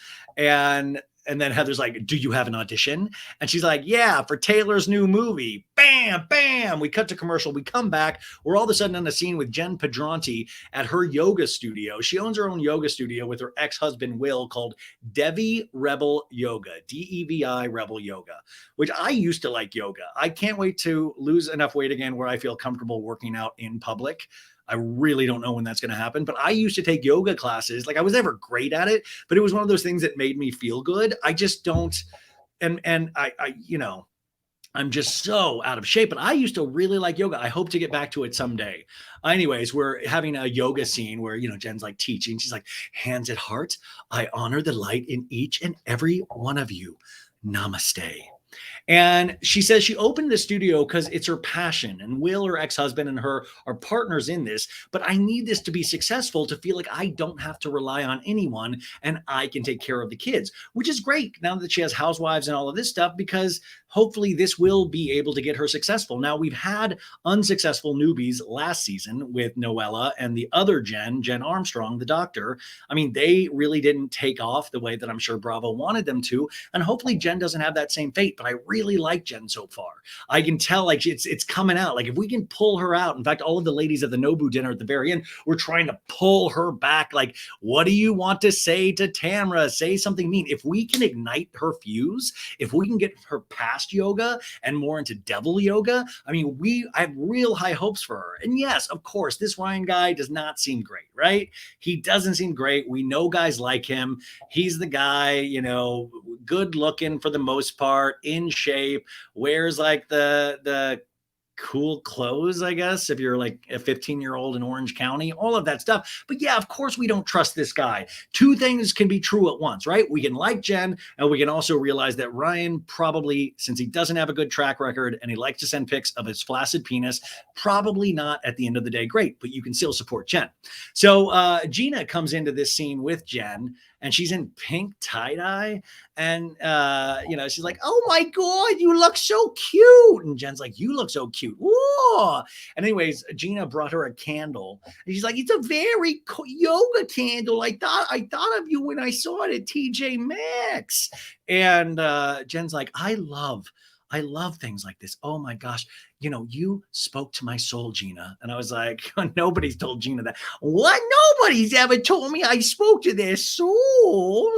And then Heather's like, do you have an audition? And she's like, yeah, for Taylor's new movie. Bam, bam. We cut to commercial. We come back. We're all of a sudden on a scene with Jen Pedranti at her yoga studio. She owns her own yoga studio with her ex-husband, Will, called Devi Rebel Yoga, Devi Rebel Yoga, which I used to like yoga. I can't wait to lose enough weight again where I feel comfortable working out in public. I really don't know when that's going to happen, but I used to take yoga classes. Like I was never great at it, but it was one of those things that made me feel good. I just don't, and I, you know, I'm just so out of shape, but I used to really like yoga. I hope to get back to it someday. Anyways, we're having a yoga scene where, you know, Jen's like teaching. She's like, hands at heart, I honor the light in each and every one of you. Namaste. And she says she opened the studio because it's her passion. And Will, her ex husband, and her are partners in this. But I need this to be successful to feel like I don't have to rely on anyone and I can take care of the kids, which is great now that she has housewives and all of this stuff, because hopefully this will be able to get her successful. Now, we've had unsuccessful newbies last season with Noella and the other Jen Armstrong, the doctor. I mean, they really didn't take off the way that I'm sure Bravo wanted them to. And hopefully Jen doesn't have that same fate. But I really like Jen so far. I can tell like it's coming out. Like if we can pull her out, in fact, all of the ladies at the Nobu dinner at the very end, we're trying to pull her back. Like, what do you want to say to Tamra? Say something mean. If we can ignite her fuse, if we can get her past yoga and more into devil yoga, I mean, I have real high hopes for her. And yes, of course, this Ryan guy does not seem great, right? He doesn't seem great. We know guys like him. He's the guy, you know, good looking for the most part, in shape, wears like the cool clothes, I guess, if you're like a 15-year-old in Orange County, all of that stuff. But yeah, of course, we don't trust this guy. Two things can be true at once, right? We can like Jen, and we can also realize that Ryan probably, since he doesn't have a good track record and he likes to send pics of his flaccid penis, probably not at the end of the day great, but you can still support Jen. So Gina comes into this scene with Jen, and she's in pink tie-dye. And, you know, she's like, oh my God, you look so cute. And Jen's like, you look so cute. Whoa. And anyways, Gina brought her a candle. And she's like, it's a very yoga candle. I thought of you when I saw it at TJ Maxx. And Jen's like, I love things like this. Oh my gosh. You know, you spoke to my soul, Gina. And I was like, nobody's told Gina that. What? Nobody's ever told me I spoke to their soul.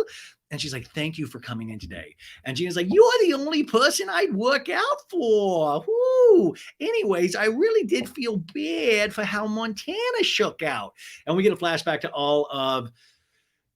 And she's like, thank you for coming in today. And Gina's like, you're the only person I'd work out for. Woo. Anyways, I really did feel bad for how Montana shook out. And we get a flashback to all of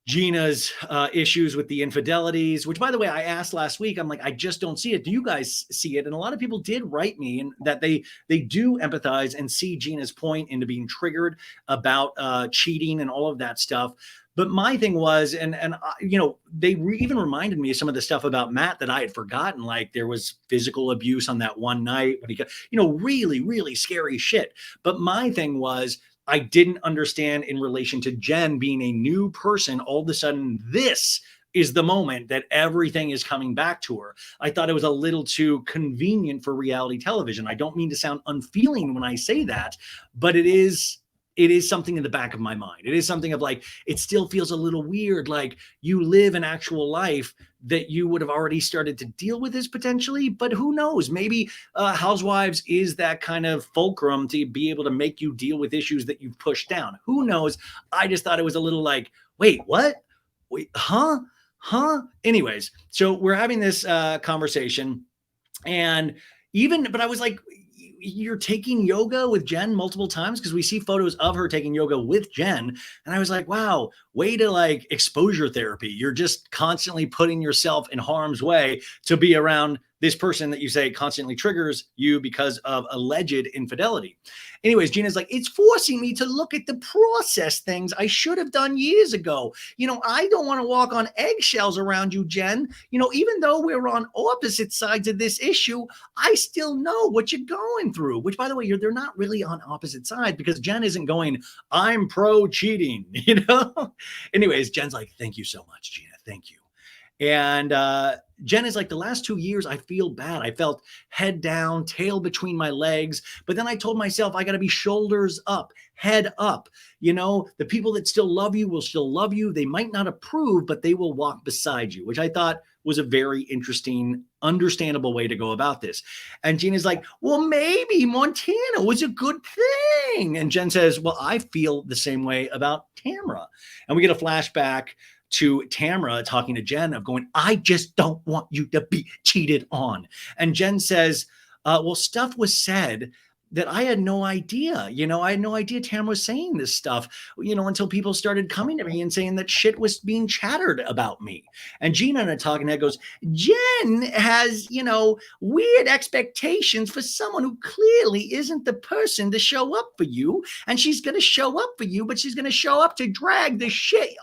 Gina's issues with the infidelities, which, by the way, I asked last week. I'm like, I just don't see it. Do you guys see it? And a lot of people did write me, and that they do empathize and see Gina's point into being triggered about cheating and all of that stuff. But my thing was, and you know, they even reminded me of some of the stuff about Matt that I had forgotten. Like there was physical abuse on that one night when he got, you know, really, really scary shit. But my thing was, I didn't understand in relation to Jen being a new person. All of a sudden, this is the moment that everything is coming back to her. I thought it was a little too convenient for reality television. I don't mean to sound unfeeling when I say that, but it is it is something in the back of my mind. It is something of like, it still feels a little weird. Like you live an actual life that you would have already started to deal with this potentially, but who knows? Maybe Housewives is that kind of fulcrum to be able to make you deal with issues that you've pushed down. Who knows? I just thought it was a little like, wait, what? Wait, huh? Huh? Anyways, so we're having this conversation and but I was like, you're taking yoga with Jen multiple times because we see photos of her taking yoga with Jen. And I was like, wow, way to like exposure therapy. You're just constantly putting yourself in harm's way to be around this person that you say constantly triggers you because of alleged infidelity. Anyways, Gina's like, it's forcing me to look at the process things I should have done years ago. I don't want to walk on eggshells around you, Jen. Even though we're on opposite sides of this issue, I still know what you're going through, which by the way, they're not really on opposite sides because Jen isn't going, I'm pro cheating, Anyways, Jen's like, thank you so much, Gina. Thank you. And Jen is like, the last 2 years, I feel bad. I felt head down, tail between my legs. But then I told myself, I got to be shoulders up, head up. The people that still love you will still love you. They might not approve, but they will walk beside you, which I thought was a very interesting, understandable way to go about this. And Gina's like, well, maybe Montana was a good thing. And Jen says, well, I feel the same way about Tamra. And we get a flashback to Tamra talking to Jen of going, I just don't want you to be cheated on. And Jen says, well, stuff was said that I had no idea. I had no idea Tamra was saying this stuff, until people started coming to me and saying that shit was being chattered about me. And Gina in a talking head goes, Jen has, weird expectations for someone who clearly isn't the person to show up for you. And she's going to show up for you, but she's going to show up to drag the shit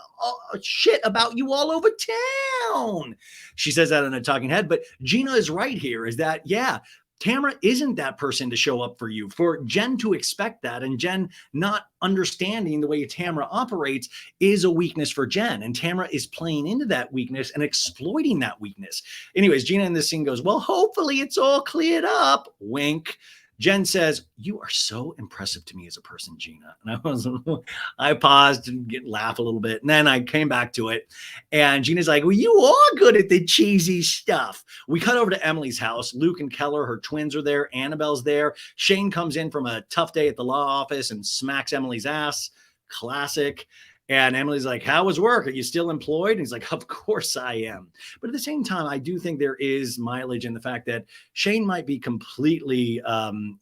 about you all over town. She says that in a talking head, but Gina is right here is that, yeah, Tamra isn't that person to show up for you. For Jen to expect that and Jen not understanding the way Tamra operates is a weakness for Jen. And Tamra is playing into that weakness and exploiting that weakness. Anyways, Gina in this scene goes, well, hopefully it's all cleared up. Wink. Jen says, you are so impressive to me as a person, Gina. And I paused and laugh a little bit. And then I came back to it. And Gina's like, well, you are good at the cheesy stuff. We cut over to Emily's house. Luke and Keller, her twins, are there. Annabelle's there. Shane comes in from a tough day at the law office and smacks Emily's ass. Classic. And Emily's like, how was work? Are you still employed? And he's like, of course I am. But at the same time, I do think there is mileage in the fact that Shane might be completely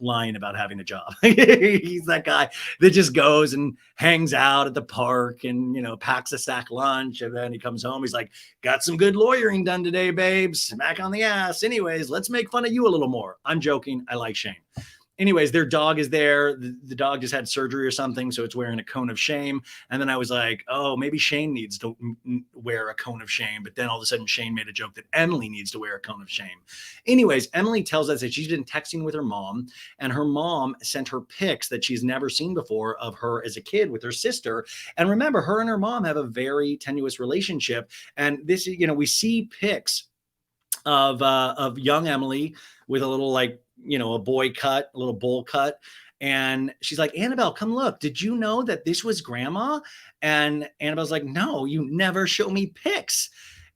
lying about having a job. He's that guy that just goes and hangs out at the park and, packs a sack lunch. And then he comes home. He's like, got some good lawyering done today, babes. Smack on the ass. Anyways, let's make fun of you a little more. I'm joking. I like Shane. Anyways, their dog is there. The dog just had surgery or something, so it's wearing a cone of shame. And then I was like, oh, maybe Shane needs to wear a cone of shame. But then all of a sudden, Shane made a joke that Emily needs to wear a cone of shame. Anyways, Emily tells us that she's been texting with her mom, and her mom sent her pics that she's never seen before of her as a kid with her sister. And remember, her and her mom have a very tenuous relationship. And this, we see pics of young Emily with a little a boy cut, a little bowl cut. And she's like, Annabelle, come look. Did you know that this was grandma? And Annabelle's like, no, you never show me pics.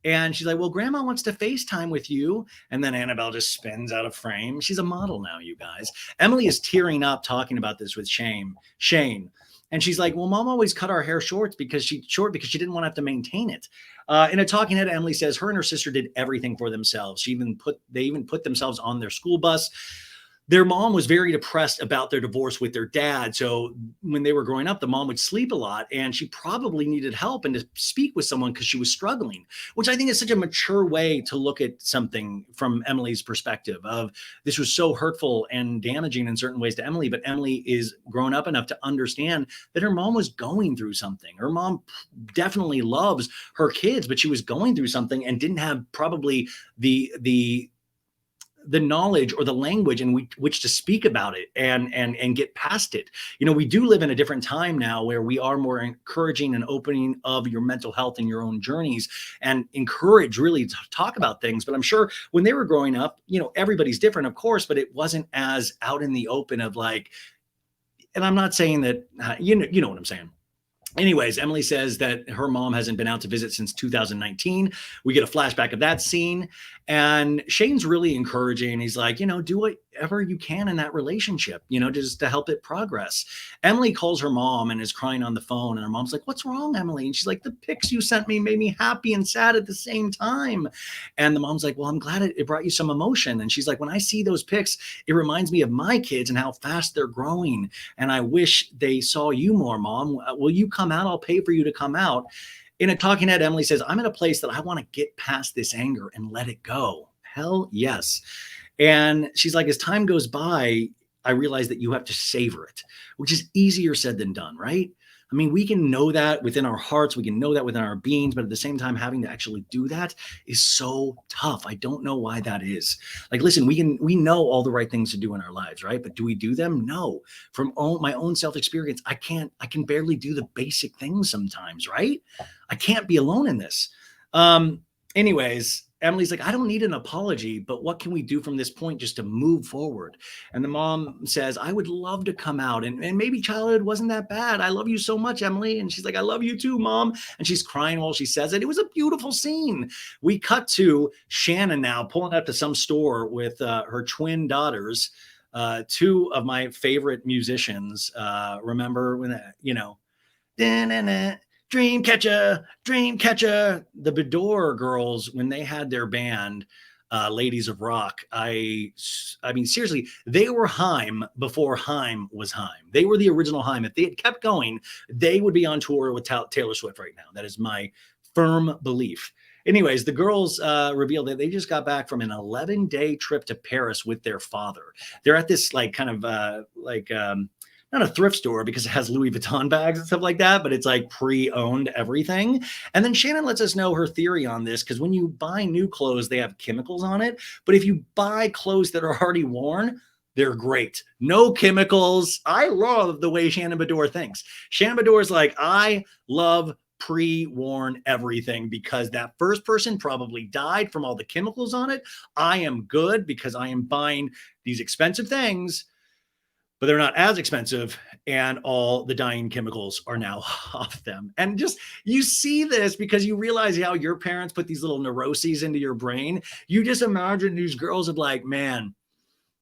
And she's like, well, grandma wants to FaceTime with you. And then Annabelle just spins out of frame. She's a model now, you guys. Emily is tearing up talking about this with Shane. And she's like, well, mom always cut our hair short because she didn't want to have to maintain it. In a talking head, Emily says her and her sister did everything for themselves. They even put themselves on their school bus. Their mom was very depressed about their divorce with their dad. So when they were growing up, the mom would sleep a lot and she probably needed help and to speak with someone because she was struggling, which I think is such a mature way to look at something from Emily's perspective of this was so hurtful and damaging in certain ways to Emily, but Emily is grown up enough to understand that her mom was going through something. Her mom definitely loves her kids, but she was going through something and didn't have probably the knowledge or the language in which to speak about it and get past it. We do live in a different time now where we are more encouraging and opening of your mental health and your own journeys and encourage really to talk about things. But I'm sure when they were growing up, everybody's different, of course, but it wasn't as out in the open of like, and I'm not saying that, you know what I'm saying. Anyways, Emily says that her mom hasn't been out to visit since 2019. We get a flashback of that scene. And Shane's really encouraging. He's like, do whatever you can in that relationship, just to help it progress. Emily calls her mom and is crying on the phone. And her mom's like, what's wrong, Emily? And she's like, the pics you sent me made me happy and sad at the same time. And the mom's like, well, I'm glad it brought you some emotion. And she's like, when I see those pics, it reminds me of my kids and how fast they're growing. And I wish they saw you more, Mom. Will you come out? I'll pay for you to come out. In a talking head, Emily says, I'm in a place that I want to get past this anger and let it go. Hell yes. And she's like, as time goes by, I realize that you have to savor it, which is easier said than done, right? I mean, we can know that within our hearts, we can know that within our beings, but at the same time, having to actually do that is so tough. I don't know why that is. Like, listen, we know all the right things to do in our lives, right? But do we do them? No. From my own self-experience, I can barely do the basic things sometimes, right? I can't be alone in this. Anyways, Emily's like, I don't need an apology, but what can we do from this point just to move forward? And the mom says, I would love to come out and maybe childhood wasn't that bad. I love you so much, Emily. And she's like, I love you too, Mom. And she's crying while she says it. It was a beautiful scene. We cut to Shannon now pulling up to some store with her twin daughters, two of my favorite musicians. Remember when, Dreamcatcher, Dreamcatcher. The Bedore girls, when they had their band, Ladies of Rock, I mean, seriously, they were Haim before Haim was Haim. They were the original Haim. If they had kept going, they would be on tour with Taylor Swift right now. That is my firm belief. Anyways, the girls revealed that they just got back from an 11-day trip to Paris with their father. They're at this not a thrift store because it has Louis Vuitton bags and stuff like that, but it's like pre-owned everything. And then Shannon lets us know her theory on this, because when you buy new clothes, they have chemicals on it. But if you buy clothes that are already worn, they're great. No chemicals. I love the way Shannon Bedore thinks. Shannon Bedore is like, I love pre-worn everything because that first person probably died from all the chemicals on it. I am good because I am buying these expensive things, but they're not as expensive, and all the dying chemicals are now off them. And just, you see this because you realize how your parents put these little neuroses into your brain. You just imagine these girls are like, man,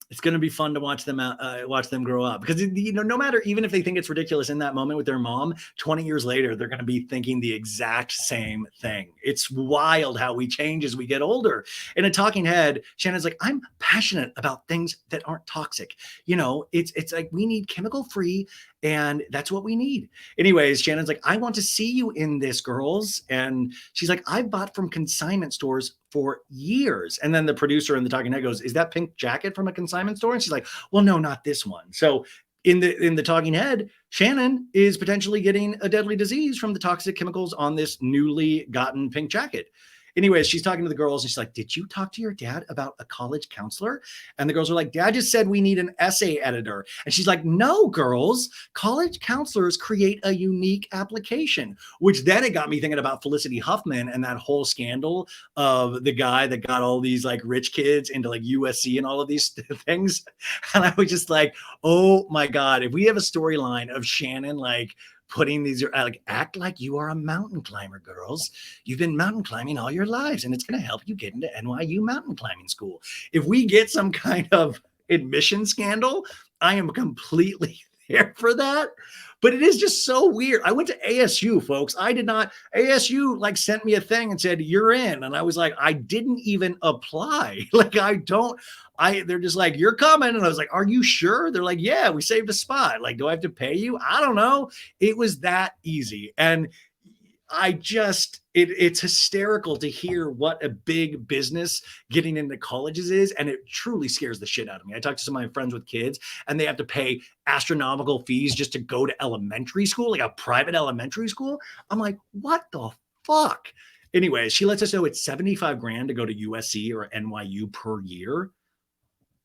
it's going to be fun to watch them grow up, because no matter, even if they think it's ridiculous in that moment with their mom, 20 years later they're going to be thinking the exact same thing. It's wild how we change as we get older. In a talking head, Shannon's like, I'm passionate about things that aren't toxic. It's like we need chemical free, and that's what we need. Anyways, Shannon's like, I want to see you in this, girls. And she's like, I bought from consignment stores for years. And then the producer in the talking head goes, is that pink jacket from a consignment store? And she's like, well, no, not this one. So in the talking head, Shannon is potentially getting a deadly disease from the toxic chemicals on this newly gotten pink jacket. Anyways, she's talking to the girls and she's like, did you talk to your dad about a college counselor? And the girls are like, Dad just said we need an essay editor. And she's like, no, girls, college counselors create a unique application, which then it got me thinking about Felicity Huffman and that whole scandal of the guy that got all these like rich kids into like USC and all of these things. And I was just like, oh my God, if we have a storyline of Shannon, like, putting these, like, act like you are a mountain climber, girls. You've been mountain climbing all your lives, and it's going to help you get into NYU mountain climbing school. If we get some kind of admission scandal, I am completely there for that. But it is just so weird. I went to ASU, folks. ASU like sent me a thing and said, you're in. And I was like, I didn't even apply. They're just like, you're coming. And I was like, are you sure? They're like, yeah, we saved a spot. Like, do I have to pay you? I don't know. It was that easy. And it's hysterical to hear what a big business getting into colleges is. And it truly scares the shit out of me. I talked to some of my friends with kids and they have to pay astronomical fees just to go to elementary school, like a private elementary school. I'm like, what the fuck? Anyway, she lets us know it's 75 grand to go to USC or NYU per year.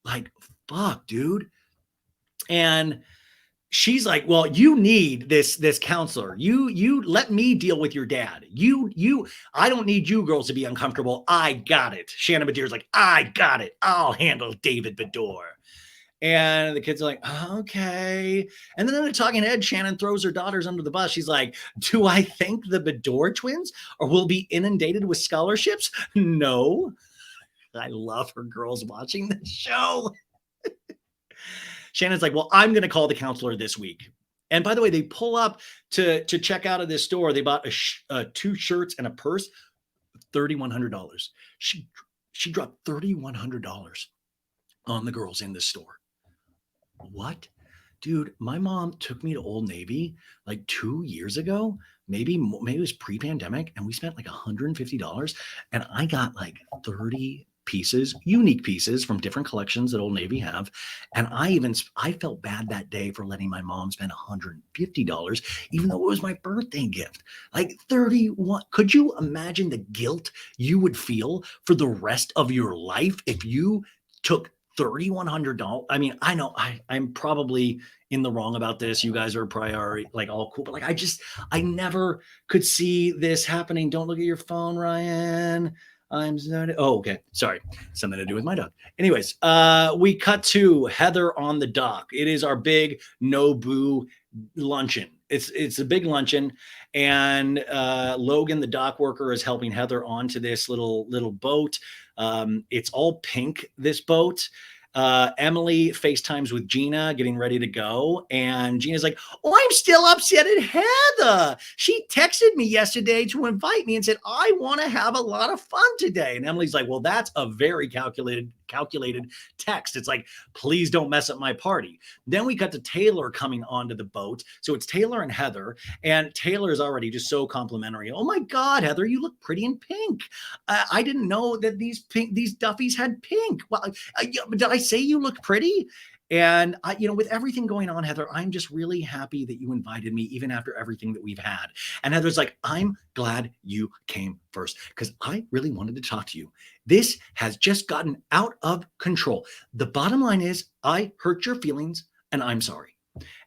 Like, fuck, dude. And she's like, well, you need this counselor. You let me deal with your dad. I don't need you girls to be uncomfortable. I got it. Shannon Bedeur's like, I got it. I'll handle David Bedore. And the kids are like, okay. And then in a talking head, Shannon throws her daughters under the bus. She's like, do I think the Bedore twins or will be inundated with scholarships? No. I love her girls watching this show. Shannon's like, well, I'm going to call the counselor this week. And by the way, they pull up to check out of this store. They bought two shirts and a purse, $3,100. She dropped $3,100 on the girls in this store. What? Dude, my mom took me to Old Navy like 2 years ago. Maybe it was pre-pandemic, and we spent like $150, and I got like 30 pieces, unique pieces from different collections that Old Navy have. And I felt bad that day for letting my mom spend $150, even though it was my birthday gift. Like 31. Could you imagine the guilt you would feel for the rest of your life if you took $3,100? I mean, I know I'm probably in the wrong about this. You guys are priority, like all cool, but like I never could see this happening. Don't look at your phone, Ryan. Oh, okay. Sorry. Something to do with my dog. Anyways, we cut to Heather on the dock. It is our big Nobu luncheon. It's a big luncheon, and Logan, the dock worker, is helping Heather onto this little boat. It's all pink, this boat. Emily FaceTimes with Gina, getting ready to go. And Gina's like, oh, I'm still upset at Heather. She texted me yesterday to invite me and said, I want to have a lot of fun today. And Emily's like, well, that's a very calculated text. It's like, please don't mess up my party. Then we cut to Taylor coming onto the boat. So it's Taylor and Heather, and Taylor is already just so complimentary. Oh my God, Heather, you look pretty in pink. I didn't know that these duffies had pink. Well, did I say you look pretty? And with everything going on, Heather, I'm just really happy that you invited me, even after everything that we've had. And Heather's like, I'm glad you came first, because I really wanted to talk to you. This has just gotten out of control. The bottom line is, I hurt your feelings, and I'm sorry.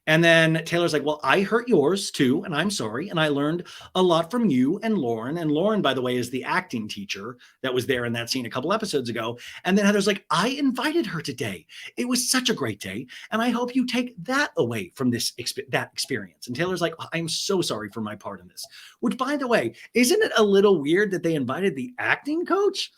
And then Taylor's like, well, I hurt yours too, and I'm sorry. And I learned a lot from you and Lauren. And Lauren, by the way, is the acting teacher that was there in that scene a couple episodes ago. And then Heather's like, I invited her today. It was such a great day. And I hope you take that away from that experience. And Taylor's like, I'm so sorry for my part in this. Which, by the way, isn't it a little weird that they invited the acting coach?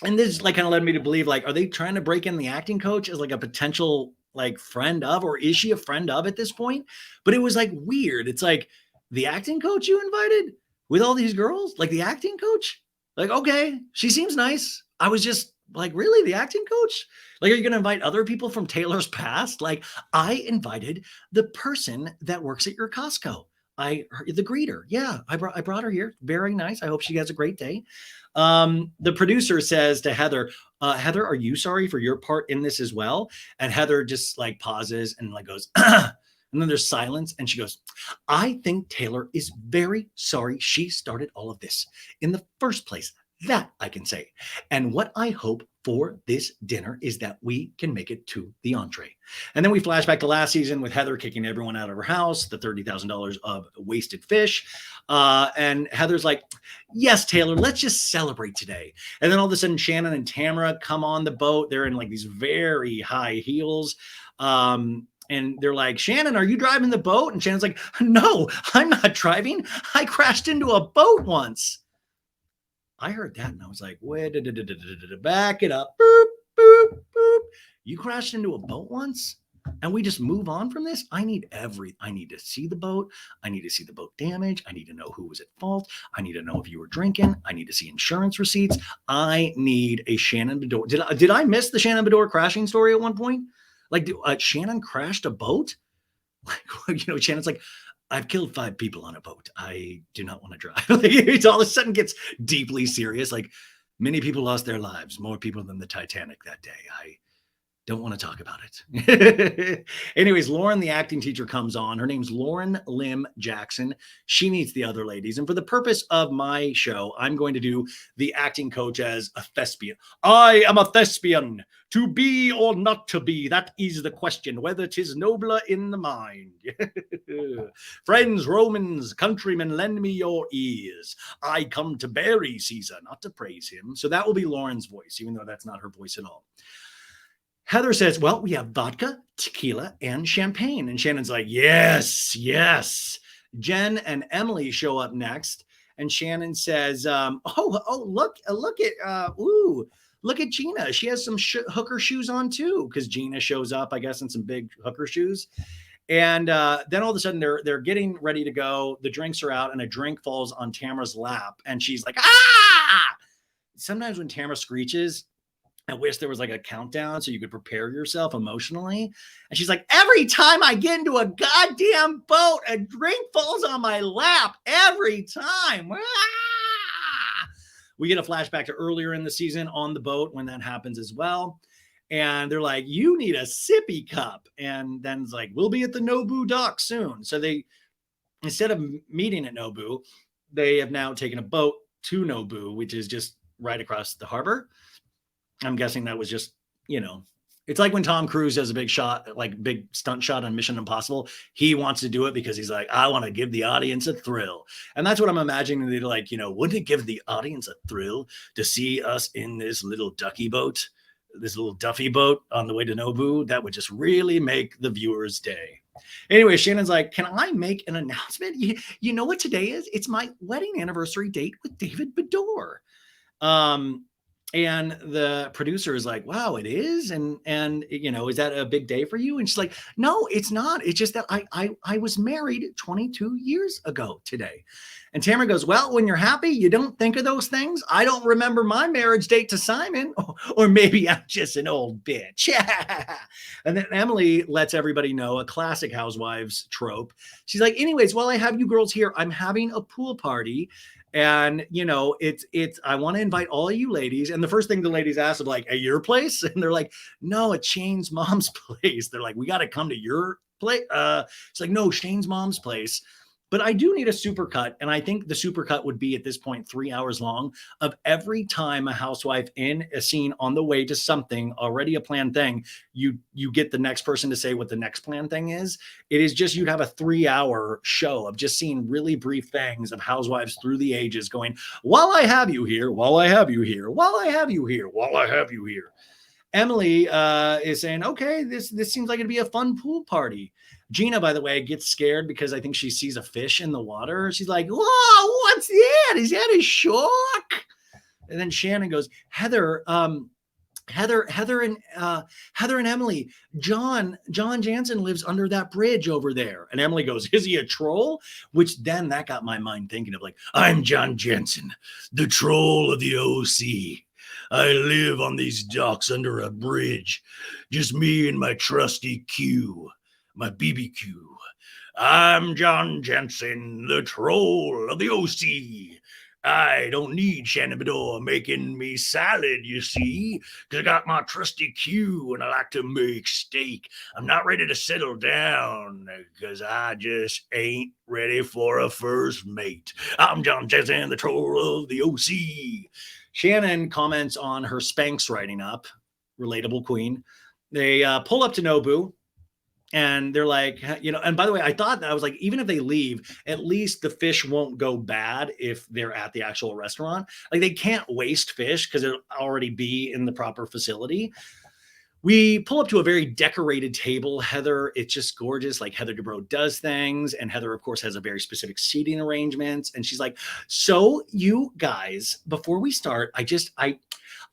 And this like kind of led me to believe, like, are they trying to break in the acting coach as like a potential like friend of, or is she a friend of at this point? But it was like weird. It's like, the acting coach you invited with all these girls, like the acting coach, like, okay, she seems nice. I was just like, really, the acting coach? Like, are you going to invite other people from Taylor's past? Like, I invited the person that works at your Costco. The greeter. Yeah, I brought her here. Very nice. I hope she has a great day. The producer says to Heather, Heather, are you sorry for your part in this as well? And Heather just like pauses and like goes, and then there's silence. And she goes, I think Taylor is very sorry she started all of this in the first place. That I can say. And what I hope for this dinner is that we can make it to the entree. And then we flash back to last season with Heather kicking everyone out of her house, the $30,000 of wasted fish. And Heather's like, yes, Taylor, let's just celebrate today. And then all of a sudden, Shannon and Tamara come on the boat. They're in like these very high heels. And they're like, Shannon, are you driving the boat? And Shannon's like, no, I'm not driving. I crashed into a boat once. I heard that and I was like, wait, back it up. Boop, boop, boop. You crashed into a boat once and we just move on from this? I need to see the boat. I need to see the boat damage. I need to know who was at fault. I need to know if you were drinking. I need to see insurance receipts. I need a Shannon Bedore. Did I miss the Shannon Bedore crashing story at one point? Like, Shannon crashed a boat? Like, Shannon's like, I've killed 5 people on a boat. I do not want to drive. It all of a sudden gets deeply serious. Like, many people lost their lives, more people than the Titanic that day. I don't want to talk about it. Anyways, Lauren, the acting teacher, comes on. Her name's Lauren Lim Jackson. She meets the other ladies. And for the purpose of my show, I'm going to do the acting coach as a thespian. I am a thespian. To be or not to be, that is the question, whether 'tis nobler in the mind. Friends, Romans, countrymen, lend me your ears. I come to bury Caesar, not to praise him. So that will be Lauren's voice, even though that's not her voice at all. Heather says, well, we have vodka, tequila, and champagne. And Shannon's like, yes, yes. Jen and Emily show up next. And Shannon says, look at Gina. She has some hooker shoes on too, because Gina shows up, I guess, in some big hooker shoes. And then all of a sudden they're getting ready to go. The drinks are out, and a drink falls on Tamara's lap, and she's like, ah! Sometimes when Tamara screeches, I wish there was like a countdown so you could prepare yourself emotionally. And she's like, every time I get into a goddamn boat, a drink falls on my lap every time. Ah! We get a flashback to earlier in the season on the boat when that happens as well. And they're like, you need a sippy cup. And then it's like, we'll be at the Nobu dock soon. So they, instead of meeting at Nobu, they have now taken a boat to Nobu, which is just right across the harbor. I'm guessing that was just, it's like when Tom Cruise does a big shot, like big stunt shot on Mission Impossible. He wants to do it because he's like, I want to give the audience a thrill. And that's what I'm imagining. They're like, wouldn't it give the audience a thrill to see us in this little ducky boat, this little Duffy boat on the way to Nobu? That would just really make the viewers' day. Anyway, Shannon's like, can I make an announcement? You know what today is? It's my wedding anniversary date with David Beador. And the producer is like, wow, it is. And is that a big day for you? And she's like, no, it's not. It's just that I was married 22 years ago today. And Tamara goes, well, when you're happy, you don't think of those things. I don't remember my marriage date to Simon, or maybe I'm just an old bitch. And then Emily lets everybody know, a classic Housewives trope. She's like, anyways, while I have you girls here, I'm having a pool party. And it's I want to invite all of you ladies. And the first thing the ladies ask is like, at your place? And they're like, no, at Shane's mom's place. They're like, we got to come to your place. It's like, no, Shane's mom's place. But I do need a supercut. And I think the supercut would be at this point 3 hours long, of every time a housewife in a scene on the way to something, already a planned thing, you get the next person to say what the next planned thing is. It is just, you'd have a 3-hour show of just seeing really brief things of housewives through the ages going, while I have you here, while I have you here, while I have you here, while I have you here. Emily is saying, okay, this seems like it'd be a fun pool party. Gina, by the way, gets scared because I think she sees a fish in the water. She's like, whoa, what's that? Is that a shark? And then Shannon goes, Heather and Emily, John Jansen lives under that bridge over there. And Emily goes, is he a troll? Which then that got my mind thinking of like, I'm John Jansen, the troll of the OC. I live on these docks under a bridge. Just me and my trusty Q, my BBQ. I'm John Jansen, the troll of the OC. I don't need Shannon Beador making me salad, you see, because I got my trusty Q and I like to make steak. I'm not ready to settle down because I just ain't ready for a first mate. I'm John Jansen, the troll of the OC. Shannon comments on her Spanx writing up, relatable queen. They pull up to Nobu. And they're like, and by the way, I thought that I was like, even if they leave, at least the fish won't go bad if they're at the actual restaurant. Like, they can't waste fish because it'll already be in the proper facility. We pull up to a very decorated table. Heather, it's just gorgeous. Like, Heather Dubrow does things. And Heather, of course, has a very specific seating arrangements. And she's like, so you guys, before we start,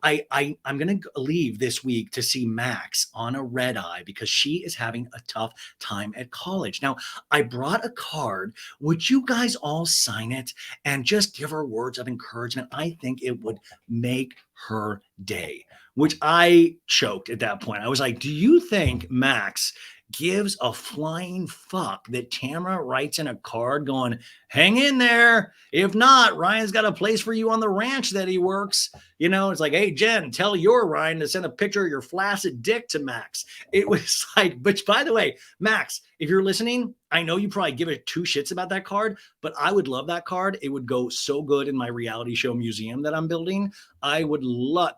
I'm going to leave this week to see Max on a red eye because she is having a tough time at college. Now, I brought a card. Would you guys all sign it and just give her words of encouragement? I think it would make her day, which I choked at that point. I was like, do you think Max gives a flying fuck that Tamara writes in a card going, hang in there? If not, Ryan's got a place for you on the ranch that he works. It's like, hey, Jen, tell your Ryan to send a picture of your flaccid dick to Max. It was like, but by the way, Max, if you're listening, I know you probably give it 2 shits about that card, but I would love that card. It would go so good in my reality show museum that I'm building. I would love,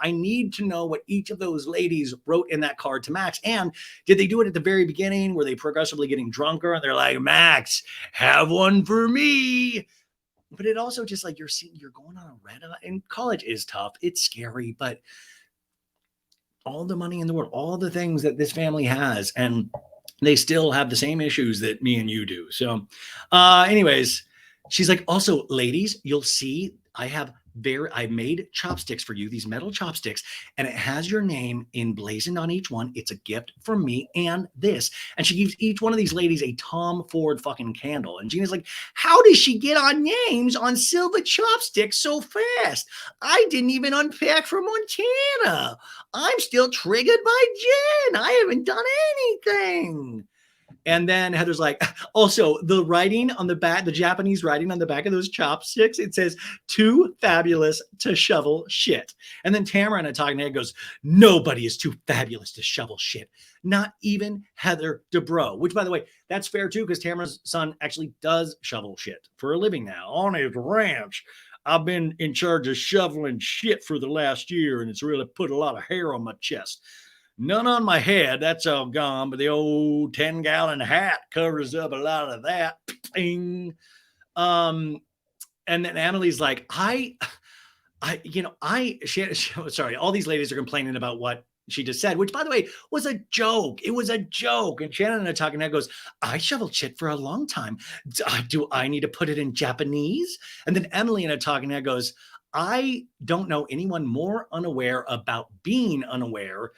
I need to know what each of those ladies wrote in that card to Max. And did they do it at the very beginning? Were they progressively getting drunker? And they're like, Max, have one for me. But it also just like, you're going on a red eye, and college is tough. It's scary, but all the money in the world, all the things that this family has, and they still have the same issues that me and you do. So, anyways, she's like, also, ladies, you'll see I made chopsticks for you, these metal chopsticks, and it has your name emblazoned on each one. It's a gift from me and this. And she gives each one of these ladies a Tom Ford fucking candle. And Gina's like, how does she get our names on silver chopsticks so fast? I didn't even unpack from Montana. I'm still triggered by Jen. I haven't done anything. And then Heather's like, also, the writing on the back, the Japanese writing on the back of those chopsticks, it says, too fabulous to shovel shit. And then Tamara in a talking head goes, nobody is too fabulous to shovel shit. Not even Heather Dubrow, which, by the way, that's fair too, because Tamara's son actually does shovel shit for a living now on his ranch. I've been in charge of shoveling shit for the last year, and it's really put a lot of hair on my chest. None on my head, that's all gone, but the old 10-gallon hat covers up a lot of that. Bing. And then Emily's like, sorry, all these ladies are complaining about what she just said, which, by the way, was a joke. It was a joke. And Shannon and I talking now goes, I shoveled shit for a long time. Do I need to put it in Japanese? And then Emily in a talking now goes, I don't know anyone more unaware about being unaware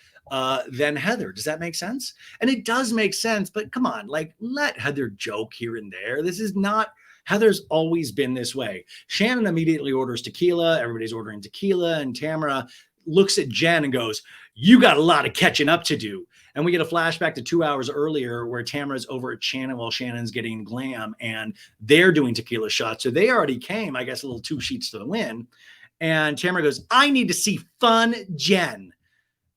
than Heather. Does that make sense? And it does make sense, but come on, like, let Heather joke here and there. This is not, Heather's always been this way. Shannon immediately orders tequila. Everybody's ordering tequila. And Tamara looks at Jen and goes, you got a lot of catching up to do. And we get a flashback to 2 hours earlier where Tamara's over at Shannon while Shannon's getting glam and they're doing tequila shots. So they already came, I guess, a little 2 sheets to the wind. And Tamara goes, I need to see fun Jen.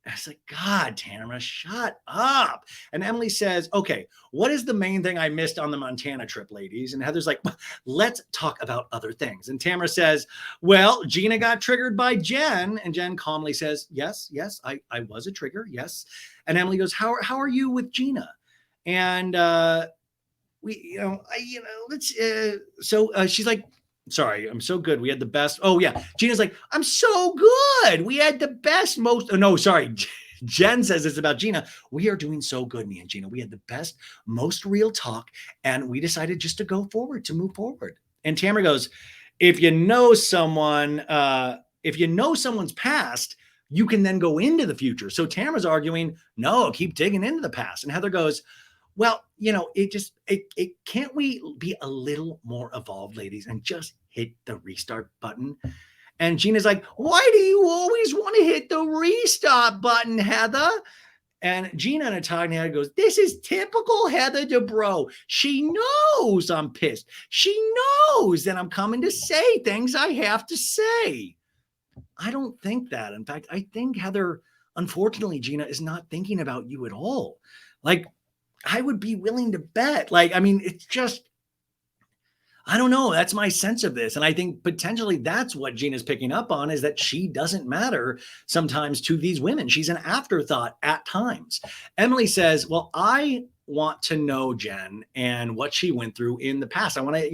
I was like, God, Tamara, shut up. And Emily says, okay, what is the main thing I missed on the Montana trip, ladies? And Heather's like, let's talk about other things. And Tamara says, well, Gina got triggered by Jen. And Jen calmly says, yes, I was a trigger. Yes. And Emily goes, how are you with Gina? And she's like, sorry, I'm so good. We had the best. Oh, yeah. Gina's like, I'm so good. We had the best, most. Oh, no, sorry. Jen says it's about Gina. We are doing so good, me and Gina. We had the best, most real talk. And we decided just to go forward, to move forward. And Tamara goes, if you know someone's past, you can then go into the future. So Tamara's arguing, no, keep digging into the past. And Heather goes, well, can't we be a little more evolved, ladies, and just hit the restart button? And Gina's like, why do you always want to hit the restart button, Heather? And Gina in a talking head goes, this is typical Heather Dubrow. She knows I'm pissed. She knows that I'm coming to say things I have to say. I don't think that. In fact, I think Heather, unfortunately, Gina, is not thinking about you at all. Like, I would be willing to bet. Like, I mean, it's just, I don't know. That's my sense of this. And I think potentially that's what Gina's picking up on, is that she doesn't matter sometimes to these women. She's an afterthought at times. Emily says, well, I want to know Jen and what she went through in the past. I want to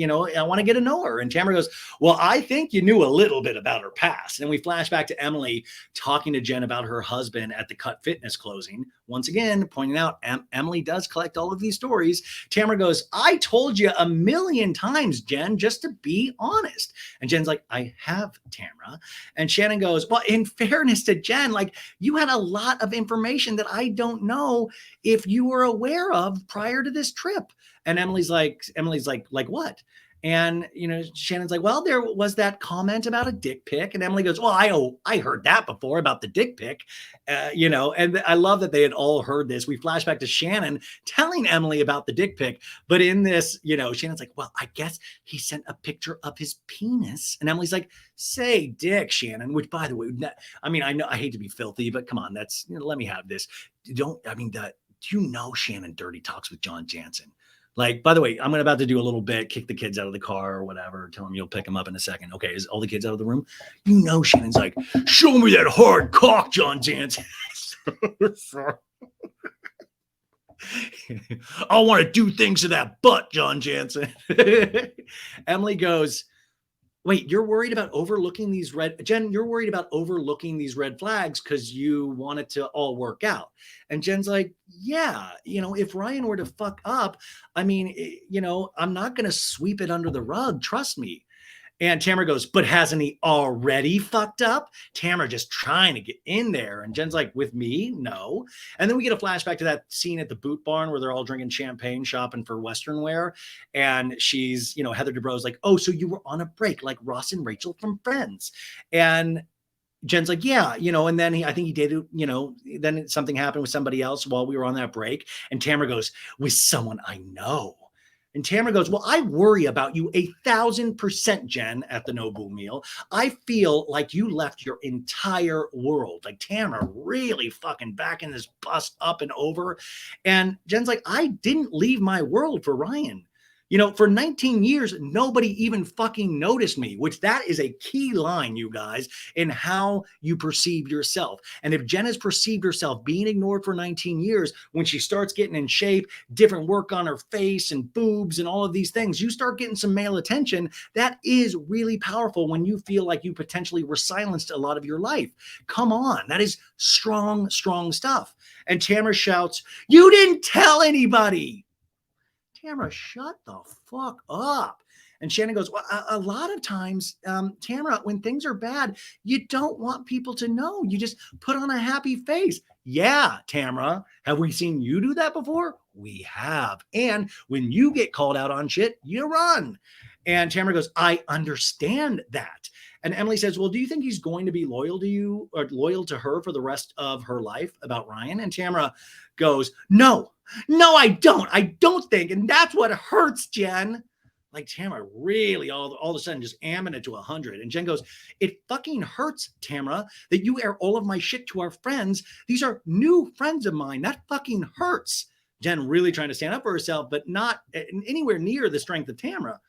get to know her. And Tamara goes, well, I think you knew a little bit about her past. And we flash back to Emily talking to Jen about her husband at the Cut Fitness closing. Once again, pointing out Emily does collect all of these stories. Tamara goes, I told you a million times, Jen, just to be honest. And Jen's like, I have, Tamara. And Shannon goes, well, in fairness to Jen, like, you had a lot of information that I don't know if you were aware of prior to this trip. And Emily's like, what? And, Shannon's like, well, there was that comment about a dick pic. And Emily goes, well, I heard that before about the dick pic, and I love that they had all heard this. We flash back to Shannon telling Emily about the dick pic. But in this, Shannon's like, well, I guess he sent a picture of his penis. And Emily's like, say dick, Shannon, which, by the way, I know I hate to be filthy, but come on, let me have this. Do you know Shannon dirty talks with John Jansen? Like, by the way, I'm about to do a little bit, kick the kids out of the car or whatever, tell them you'll pick them up in a second. Okay, is all the kids out of the room? Shannon's like, show me that hard cock, John Jansen. I want to do things to that butt, John Jansen. Emily goes, Wait, you're worried about overlooking these Jen, you're worried about overlooking these red flags because you want it to all work out. And Jen's like, yeah, if Ryan were to fuck up, I mean, I'm not going to sweep it under the rug. Trust me. And Tamara goes, but hasn't he already fucked up? Tamara just trying to get in there. And Jen's like, with me? No. And then we get a flashback to that scene at the boot barn where they're all drinking champagne, shopping for Western wear. And she's, Heather Dubrow's like, oh, so you were on a break like Ross and Rachel from Friends. And Jen's like, yeah, and then I think he did, then something happened with somebody else while we were on that break. And Tamara goes, with someone I know. And Tamara goes, well, I worry about you 1,000%, Jen, at the Nobu meal. I feel like you left your entire world. Like Tamara really fucking backing this bus up and over. And Jen's like, I didn't leave my world for Ryan. For 19 years, nobody even fucking noticed me, which that is a key line, you guys, in how you perceive yourself. And if Jen has perceived herself being ignored for 19 years, when she starts getting in shape, different work on her face and boobs and all of these things, you start getting some male attention. That is really powerful when you feel like you potentially were silenced a lot of your life. Come on. That is strong, strong stuff. And Tamara shouts, you didn't tell anybody. Tamara, shut the fuck up. And Shannon goes, well, a lot of times, Tamara, when things are bad, you don't want people to know. You just put on a happy face. Yeah, Tamara, have we seen you do that before? We have. And when you get called out on shit, you run. And Tamara goes, I understand that. And Emily says, well, do you think he's going to be loyal to you or loyal to her for the rest of her life about Ryan? And Tamara goes, no, I don't. I don't think. And that's what hurts, Jen. Like Tamara really all of a sudden just amming it to 100. And Jen goes, it fucking hurts, Tamara, that you air all of my shit to our friends. These are new friends of mine. That fucking hurts. Jen really trying to stand up for herself, but not anywhere near the strength of Tamara.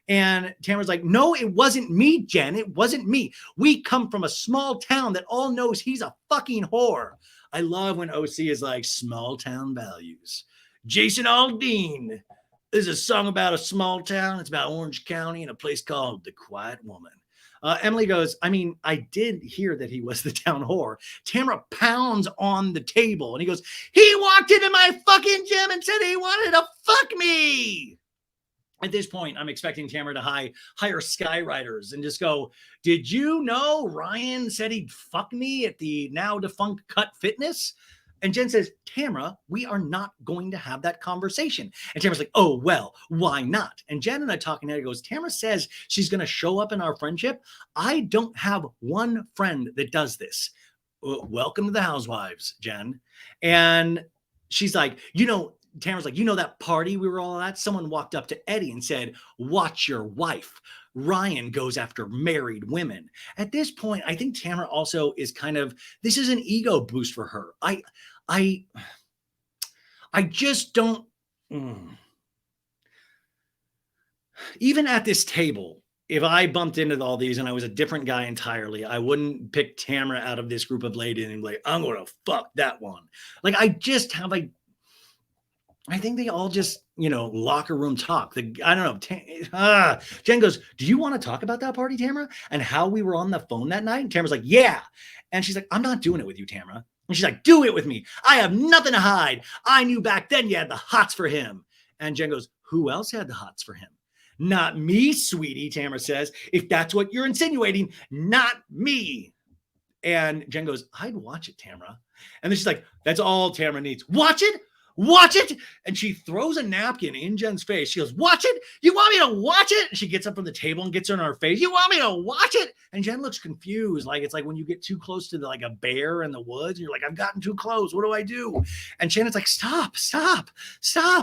And Tamara's like, no, it wasn't me, Jen. It wasn't me. We come from a small town that all knows he's a fucking whore. I love when OC is like, small town values. Jason Aldean. There's a song about a small town. It's about Orange County and a place called The Quiet Woman. Emily goes, I mean, I did hear that he was the town whore. Tamara pounds on the table and he goes, he walked into my fucking gym and said he wanted to fuck me. At this point, I'm expecting Tamara to hire skywriters and just go, did you know Ryan said he'd fuck me at the now defunct Cut Fitness? And Jen says, Tamara, we are not going to have that conversation. And Tamara's like, oh, well, why not? And Jen and I talking to her goes, Tamara says she's going to show up in our friendship. I don't have one friend that does this. Welcome to the Housewives, Jen. And she's like, Tamara's like, that party we were all at? Someone walked up to Eddie and said, watch your wife. Ryan goes after married women. At this point, I think Tamara also is this is an ego boost for her. I just don't, even at this table, if I bumped into all these and I was a different guy entirely, I wouldn't pick Tamara out of this group of ladies and be like, I'm going to fuck that one. Like, I just have I think they all just, locker room talk. I don't know. Jen goes, do you want to talk about that party, Tamara? And how we were on the phone that night? And Tamara's like, yeah. And she's like, I'm not doing it with you, Tamara. And she's like, do it with me. I have nothing to hide. I knew back then you had the hots for him. And Jen goes, who else had the hots for him? Not me, sweetie, Tamara says. If that's what you're insinuating, not me. And Jen goes, I'd watch it, Tamara. And then she's like, that's all Tamara needs. Watch it? Watch it. And she throws a napkin in Jen's face. She goes, watch it? You want me to watch it? And she gets up from the table and gets her in her face. You want me to watch it? And Jen looks confused. Like, it's like when you get too close to a bear in the woods. And you're like, I've gotten too close. What do I do? And Shannon's like, stop.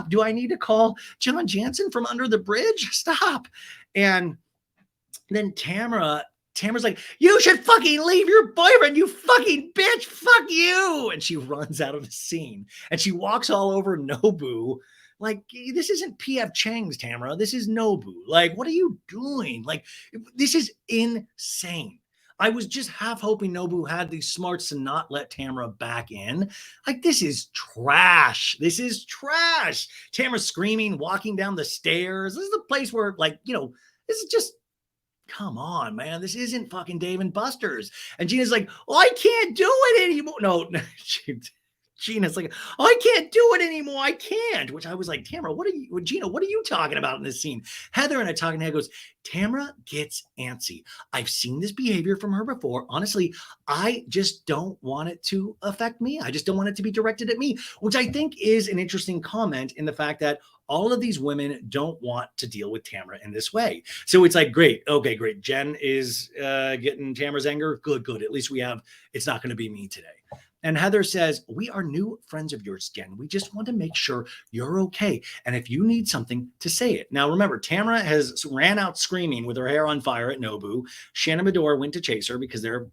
Do I need to call John Jansen from under the bridge? Stop. And then Tamara's like, you should fucking leave your boyfriend, you fucking bitch, fuck you. And she runs out of the scene and she walks all over Nobu. Like, this isn't P.F. Chang's, Tamara. This is Nobu. Like, what are you doing? Like, this is insane. I was just half hoping Nobu had the smarts to not let Tamara back in. Like, this is trash. This is trash. Tamara screaming, walking down the stairs. This is the place where, this is just, come on, man, this isn't fucking Dave and Buster's. And Gina's like, oh, I can't do it anymore. No, Gina's like, oh, I can't do it anymore. I can't. Which I was like, Tamara, Gina, what are you talking about in this scene? Heather in a talking head goes, Tamara gets antsy. I've seen this behavior from her before. Honestly, I just don't want it to affect me. I just don't want it to be directed at me, which I think is an interesting comment in the fact that all of these women don't want to deal with Tamara in this way. So it's like, great. Okay, great. Jen is getting Tamara's anger. Good, good. At least it's not going to be me today. And Heather says, we are new friends of yours, Jen. We just want to make sure you're okay. And if you need something, to say it. Now, remember, Tamara has ran out screaming with her hair on fire at Nobu. Shannon Bedore went to chase her because they're,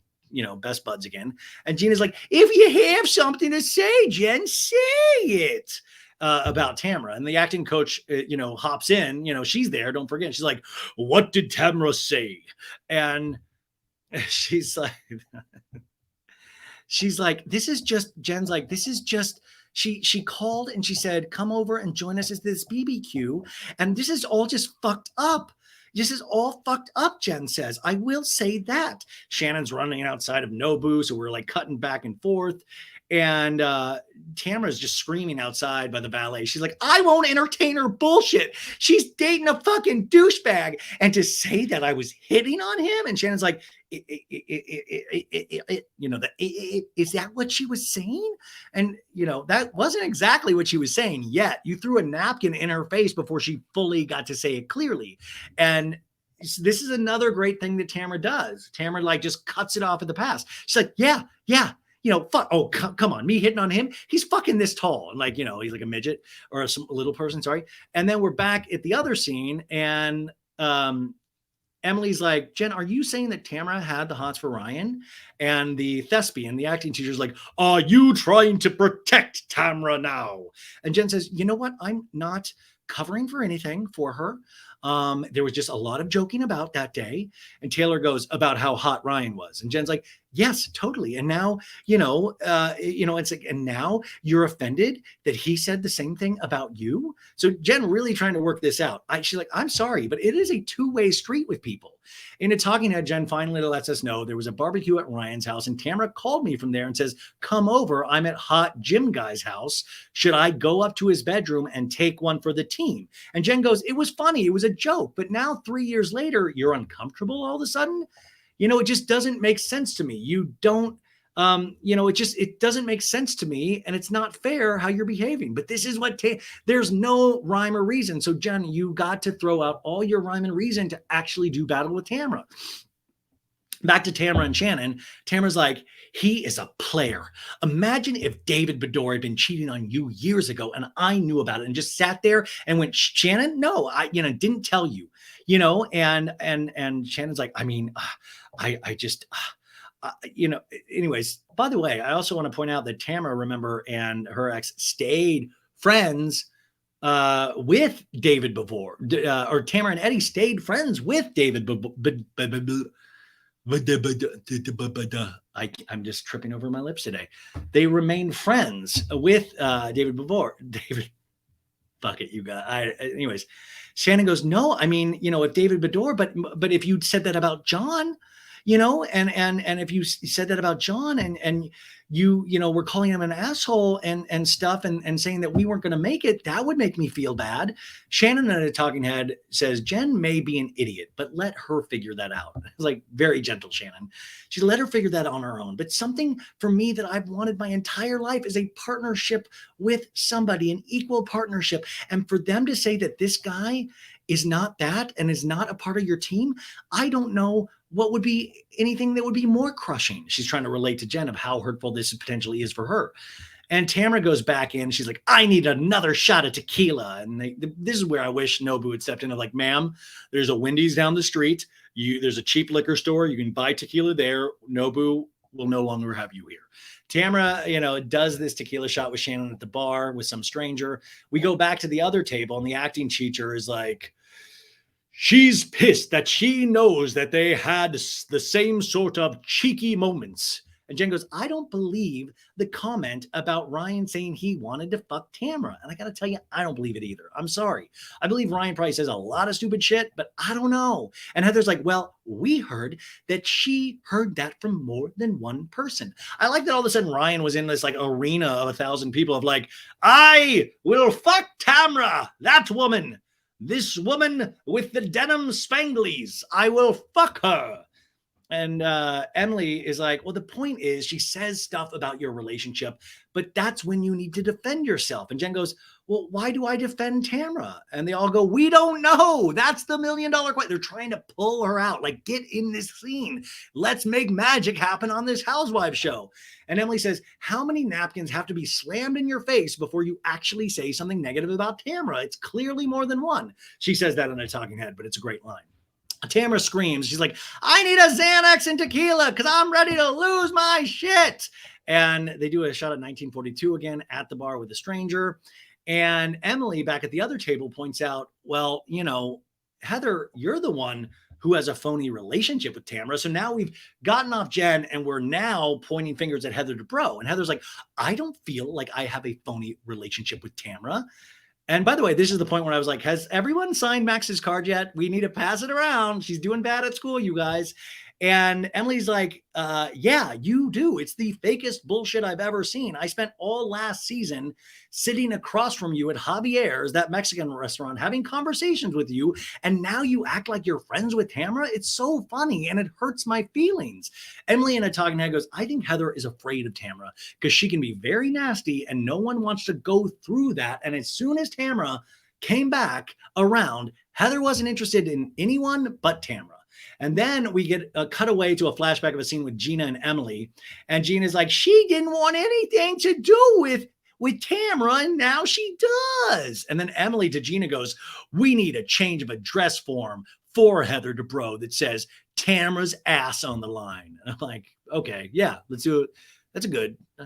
best buds again. And Gina's like, if you have something to say, Jen, say it. About Tamara. And the acting coach, hops in, she's there. Don't forget. She's like, what did Tamara say? And she's like, this is just, Jen's like, this is just, she called and she said, come over and join us at this BBQ. And this is all just fucked up. This is all fucked up, Jen says. I will say that. Shannon's running outside of Nobu, so we're like cutting back and forth. And Tamara's just screaming outside by the valet. She's like, I won't entertain her bullshit. She's dating a fucking douchebag. And to say that I was hitting on him? And Shannon's like, is that what she was saying? And, that wasn't exactly what she was saying yet. You threw a napkin in her face before she fully got to say it clearly. And this is another great thing that Tamara does. Tamara just cuts it off at the pass. She's like, yeah. Fuck. Oh, come on. Me hitting on him. He's fucking this tall. And he's like a midget or a little person. Sorry. And then we're back at the other scene. And Emily's like, Jen, are you saying that Tamara had the hots for Ryan? And the thespian, the acting teacher's like, are you trying to protect Tamara now? And Jen says, you know what? I'm not covering for anything for her. There was just a lot of joking about that day. And Taylor goes about how hot Ryan was. And Jen's like, yes, totally. And now, it's like, and now you're offended that he said the same thing about you. So Jen really trying to work this out. She's like, I'm sorry, but it is a two-way street with people. In a talking head, Jen finally lets us know there was a barbecue at Ryan's house, and Tamara called me from there and says, come over. I'm at hot Jim guy's house. Should I go up to his bedroom and take one for the team? And Jen goes, it was funny. It was a joke. But now 3 years later, you're uncomfortable all of a sudden. It just doesn't make sense to me. You don't, it doesn't make sense to me, and it's not fair how you're behaving. But this is there's no rhyme or reason. So Jen, you got to throw out all your rhyme and reason to actually do battle with Tamara. Back to Tamara and Shannon. Tamara's like, he is a player. Imagine if David Bedore had been cheating on you years ago and I knew about it and just sat there and went, Shannon, no, I didn't tell you, and Shannon's like, I mean, anyways, by the way, I also want to point out that Tamara, remember, and her ex stayed friends with David Bedore, or Tamara and Eddie stayed friends with David I'm just tripping over my lips today. They remained friends with David Bedore. David, fuck it, you guys. Anyways, Shannon goes, no, I mean, if David Bedore, but if you'd said that about John, and if you said that about John and you were calling him an asshole and stuff and saying that we weren't going to make it, that would make me feel bad. Shannon at a talking head says, Jen may be an idiot, but let her figure that out. It's like very gentle, Shannon. She let her figure that on her own. But something for me that I've wanted my entire life is a partnership with somebody, an equal partnership. And for them to say that this guy is not that and is not a part of your team, I don't know what would be anything that would be more crushing. She's trying to relate to Jen of how hurtful this potentially is for her. And Tamara goes back in. She's like, I need another shot of tequila. And this is where I wish Nobu had stepped in. I'm like, ma'am, there's a Wendy's down the street. There's a cheap liquor store. You can buy tequila there. Nobu will no longer have you here. Tamara, does this tequila shot with Shannon at the bar with some stranger. We go back to the other table, and the acting teacher is like, she's pissed that she knows that they had the same sort of cheeky moments And Jen goes, I don't believe the comment about Ryan saying he wanted to fuck Tamra. And I got to tell you, I don't believe it either. I'm sorry. I believe Ryan probably says a lot of stupid shit, but I don't know. And Heather's like, well, we heard that she heard that from more than one person. I like that all of a sudden Ryan was in this like arena of 1,000 people of like, I will fuck Tamra, that woman. This woman with the denim spanglies. I will fuck her. And Emily is like, well, the point is she says stuff about your relationship, but that's when you need to defend yourself. And Jen goes, well, why do I defend Tamra? And they all go, we don't know. That's the $1 million question. They're trying to pull her out. Like, get in this scene. Let's make magic happen on this Housewives show. And Emily says, how many napkins have to be slammed in your face before you actually say something negative about Tamra? It's clearly more than one. She says that in a talking head, but it's a great line. Tamra screams. She's like, I need a Xanax and tequila because I'm ready to lose my shit. And they do a shot at 1942 again at the bar with a stranger. And Emily back at the other table points out, well, you know, Heather, you're the one who has a phony relationship with Tamra. So now we've gotten off Jen and we're now pointing fingers at Heather Dubrow. And Heather's like, I don't feel like I have a phony relationship with Tamra. And by the way, this is the point where I was like, has everyone signed Max's card yet? We need to pass it around. She's doing bad at school, you guys. And Emily's like, yeah, you do. It's the fakest bullshit I've ever seen. I spent all last season sitting across from you at Javier's, that Mexican restaurant, having conversations with you. And now you act like you're friends with Tamra. It's so funny and it hurts my feelings. Emily in a talking head goes, I think Heather is afraid of Tamra because she can be very nasty and no one wants to go through that. And as soon as Tamra came back around, Heather wasn't interested in anyone but Tamra. And then we get a cutaway to a flashback of a scene with Gina and Emily. And Gina's like, she didn't want anything to do with Tamra, and now she does. And then Emily to Gina goes, we need a change of address form for Heather Dubrow that says Tamra's ass on the line. And I'm like, okay, yeah, let's do it. That's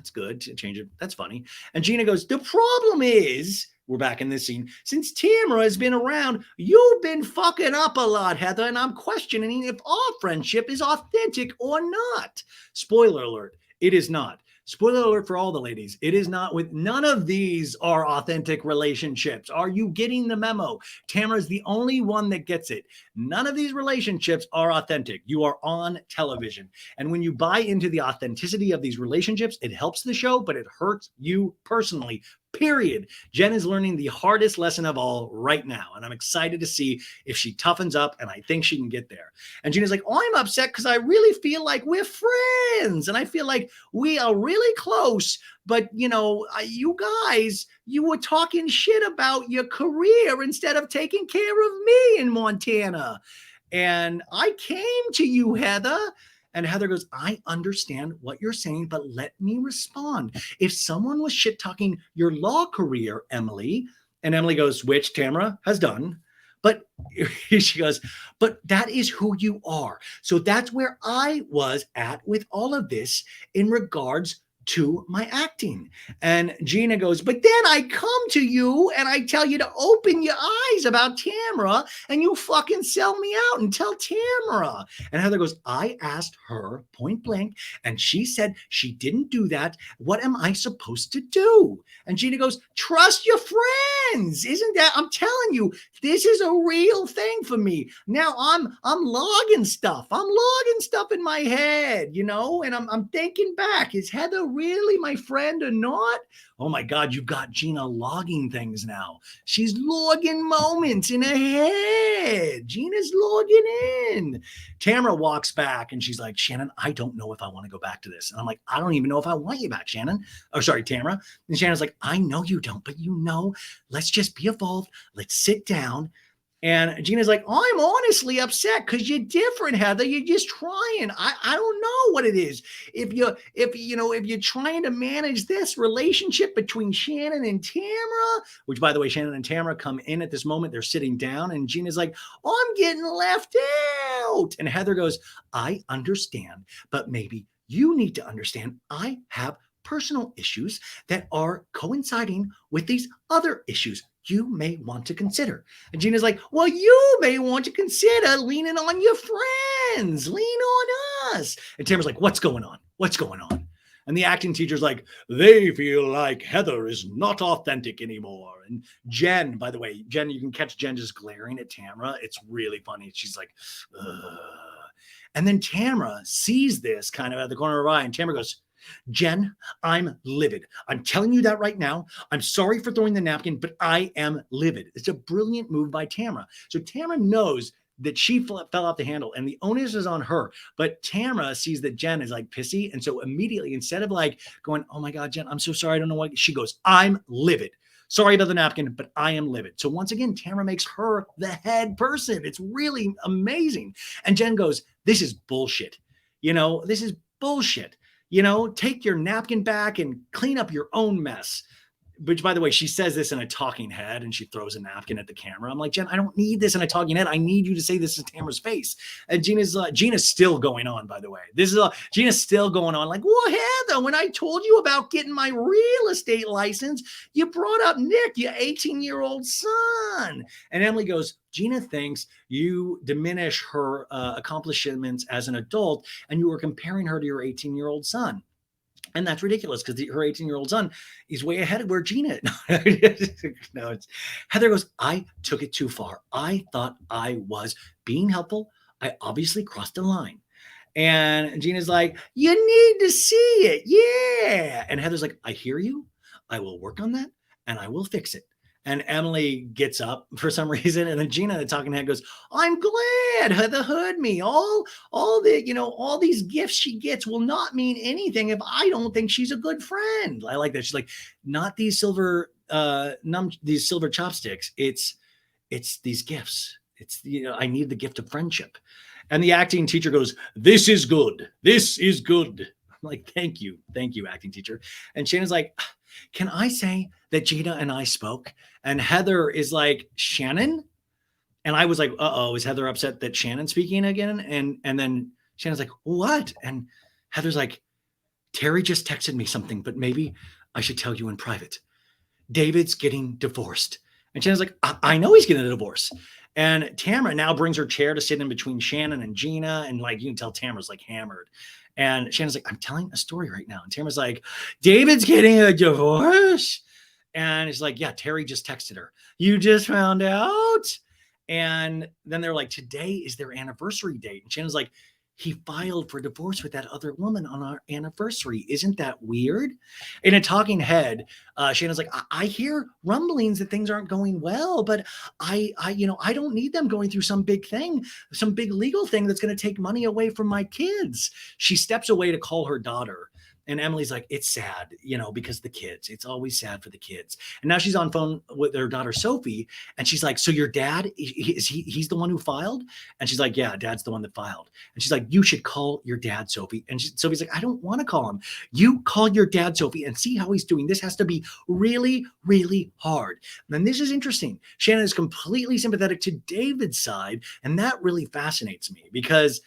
good to change it. That's funny. And Gina goes, the problem is, we're back in this scene. Since Tamra has been around, you've been fucking up a lot, Heather, and I'm questioning if our friendship is authentic or not. Spoiler alert, it is not. Spoiler alert for all the ladies. It is not. With none of these are authentic relationships. Are you getting the memo? Tamra is the only one that gets it. None of these relationships are authentic. You are on television. And when you buy into the authenticity of these relationships, it helps the show, but it hurts you personally. Period. Jen is learning the hardest lesson of all right now. And I'm excited to see if she toughens up, and I think she can get there. And Gina's like, oh, I'm upset because I really feel like we're friends. And I feel like we are really close. But, you know, you guys, you were talking shit about your career instead of taking care of me in Montana. And I came to you, Heather. And Heather goes, I understand what you're saying, but let me respond. If someone was shit talking your law career, Emily, and Emily goes, which Tamra has done, but she goes, but that is who you are. So that's where I was at with all of this in regards to my acting. And Gina goes, but then I come to you and I tell you to open your eyes about Tamra and you fucking sell me out and tell Tamra. And Heather goes, I asked her point blank and she said she didn't do that. What am I supposed to do? And Gina goes, trust your friends. Isn't that, I'm telling you, this is a real thing for me. Now I'm logging stuff. I'm logging stuff in my head, you know, and I'm thinking back, is Heather really my friend or not? Oh my God, you've got Gina logging things now. She's logging moments in her head. Gina's logging in. Tamra walks back and she's like, Shannon, I don't know if I want to go back to this. And I'm like, I don't even know if I want you back, Shannon. Oh, sorry, Tamra. And Shannon's like, I know you don't, but you know, let's just be evolved. Let's sit down. And Gina's like, I'm honestly upset because you're different, Heather. You're just trying. I don't know what it is. If you're trying to manage this relationship between Shannon and Tamra, which by the way, Shannon and Tamra come in at this moment, they're sitting down, and Gina's like, I'm getting left out. And Heather goes, I understand, but maybe you need to understand I have personal issues that are coinciding with these other issues you may want to consider. And Gina's like, well, you may want to consider leaning on your friends, lean on us. And Tamara's like, what's going on? What's going on? And the acting teacher's like, they feel like Heather is not authentic anymore. And Jen, by the way, Jen, you can catch Jen just glaring at Tamara. It's really funny. She's like, ugh. And then Tamara sees this kind of at the corner of her eye, and Tamara goes, Jen, I'm livid. I'm telling you that right now. I'm sorry for throwing the napkin, but I am livid. It's a brilliant move by Tamara. So Tamara knows that she fell off the handle and the onus is on her. But Tamara sees that Jen is like pissy. And so immediately, instead of like going, oh my God, Jen, I'm so sorry. I don't know what, she goes, I'm livid. Sorry about the napkin, but I am livid. So once again, Tamara makes her the head person. It's really amazing. And Jen goes, this is bullshit. This is bullshit. Take your napkin back and clean up your own mess. Which, by the way, she says this in a talking head and she throws a napkin at the camera. I'm like, Jen, I don't need this in a talking head. I need you to say this to Tamara's face. And Gina's still going on, by the way. Gina's still going on like, well, Heather, when I told you about getting my real estate license, you brought up Nick, your 18-year-old son. And Emily goes, Gina thinks you diminish her accomplishments as an adult and you were comparing her to your 18-year-old son. And that's ridiculous because her 18-year-old son is way ahead of where Gina is. No, Heather goes, I took it too far. I thought I was being helpful. I obviously crossed the line. And Gina's like, you need to see it. Yeah. And Heather's like, I hear you. I will work on that and I will fix it. And Emily gets up for some reason. And then Gina, the talking head, goes, I'm glad Heather heard me. All these gifts she gets will not mean anything if I don't think she's a good friend. I like that. She's like, not these silver chopsticks. It's these gifts. I need the gift of friendship. And the acting teacher goes, this is good. This is good. I'm like, thank you, acting teacher. And Shannon's like, can I say that Gina and I spoke? And Heather is like, Shannon? And I was like, uh-oh, is Heather upset that Shannon's speaking again? And then Shannon's like, what? And Heather's like, Terry just texted me something, but maybe I should tell you in private. David's getting divorced. And Shannon's like, I know he's getting a divorce. And Tamara now brings her chair to sit in between Shannon and Gina. And like, you can tell Tamara's like hammered. And Shannon's like, I'm telling a story right now. And Tamara's like, David's getting a divorce. And it's like, yeah, Terry just texted her. You just found out. And then they're like, today is their anniversary date. And Shannon's like, he filed for divorce with that other woman on our anniversary. Isn't that weird? In a talking head, Shannon's like, I hear rumblings that things aren't going well, but I don't need them going through some big thing, some big legal thing that's going to take money away from my kids. She steps away to call her daughter. And Emily's like, it's sad, because the kids, it's always sad for the kids. And now she's on phone with her daughter, Sophie. And she's like, so your dad, he's the one who filed? And she's like, yeah, dad's the one that filed. And she's like, you should call your dad, Sophie. And Sophie's like, I don't want to call him. You call your dad, Sophie, and see how he's doing. This has to be really, really hard. And then this is interesting. Shannon is completely sympathetic to David's side. And that really fascinates me because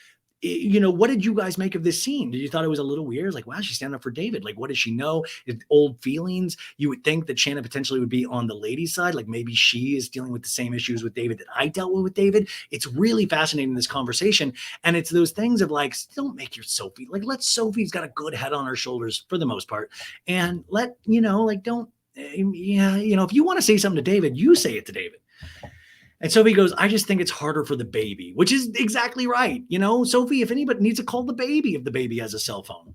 what did you guys make of this scene? Did you thought it was a little weird? Like, wow, she's standing up for David. Like, what does she know? Old feelings. You would think that Shannon potentially would be on the lady's side. Like maybe she is dealing with the same issues with David that I dealt with David. It's really fascinating, this conversation. And it's those things of like, don't make your Sophie, like let Sophie's got a good head on her shoulders for the most part. And if you want to say something to David, you say it to David. And Sophie goes, I just think it's harder for the baby, which is exactly right. Sophie, if anybody needs to call the baby if the baby has a cell phone.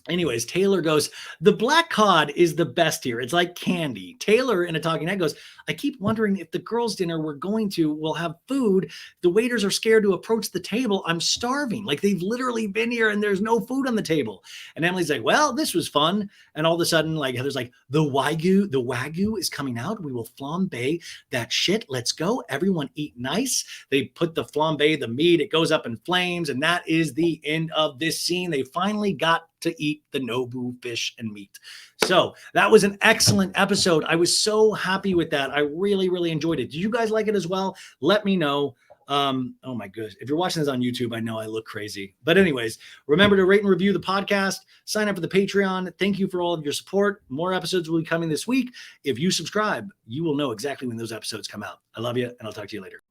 Anyways, Taylor goes, the black cod is the best here. It's like candy. Taylor in a talking head goes, I keep wondering if the girls' dinner we're going to will have food. The waiters are scared to approach the table. I'm starving. Like they've literally been here and there's no food on the table. And Emily's like, well, this was fun. And all of a sudden, like Heather's like, the Wagyu is coming out. We will flambe that shit. Let's go. Everyone eat nice. They put the flambe, the meat, it goes up in flames. And that is the end of this scene. They finally got to eat the Nobu fish and meat. So that was an excellent episode. I was so happy with that. I really, really enjoyed it. Did you guys like it as well? Let me know. Oh my goodness. If you're watching this on YouTube, I know I look crazy. But anyways, remember to rate and review the podcast. Sign up for the Patreon. Thank you for all of your support. More episodes will be coming this week. If you subscribe, you will know exactly when those episodes come out. I love you, and I'll talk to you later.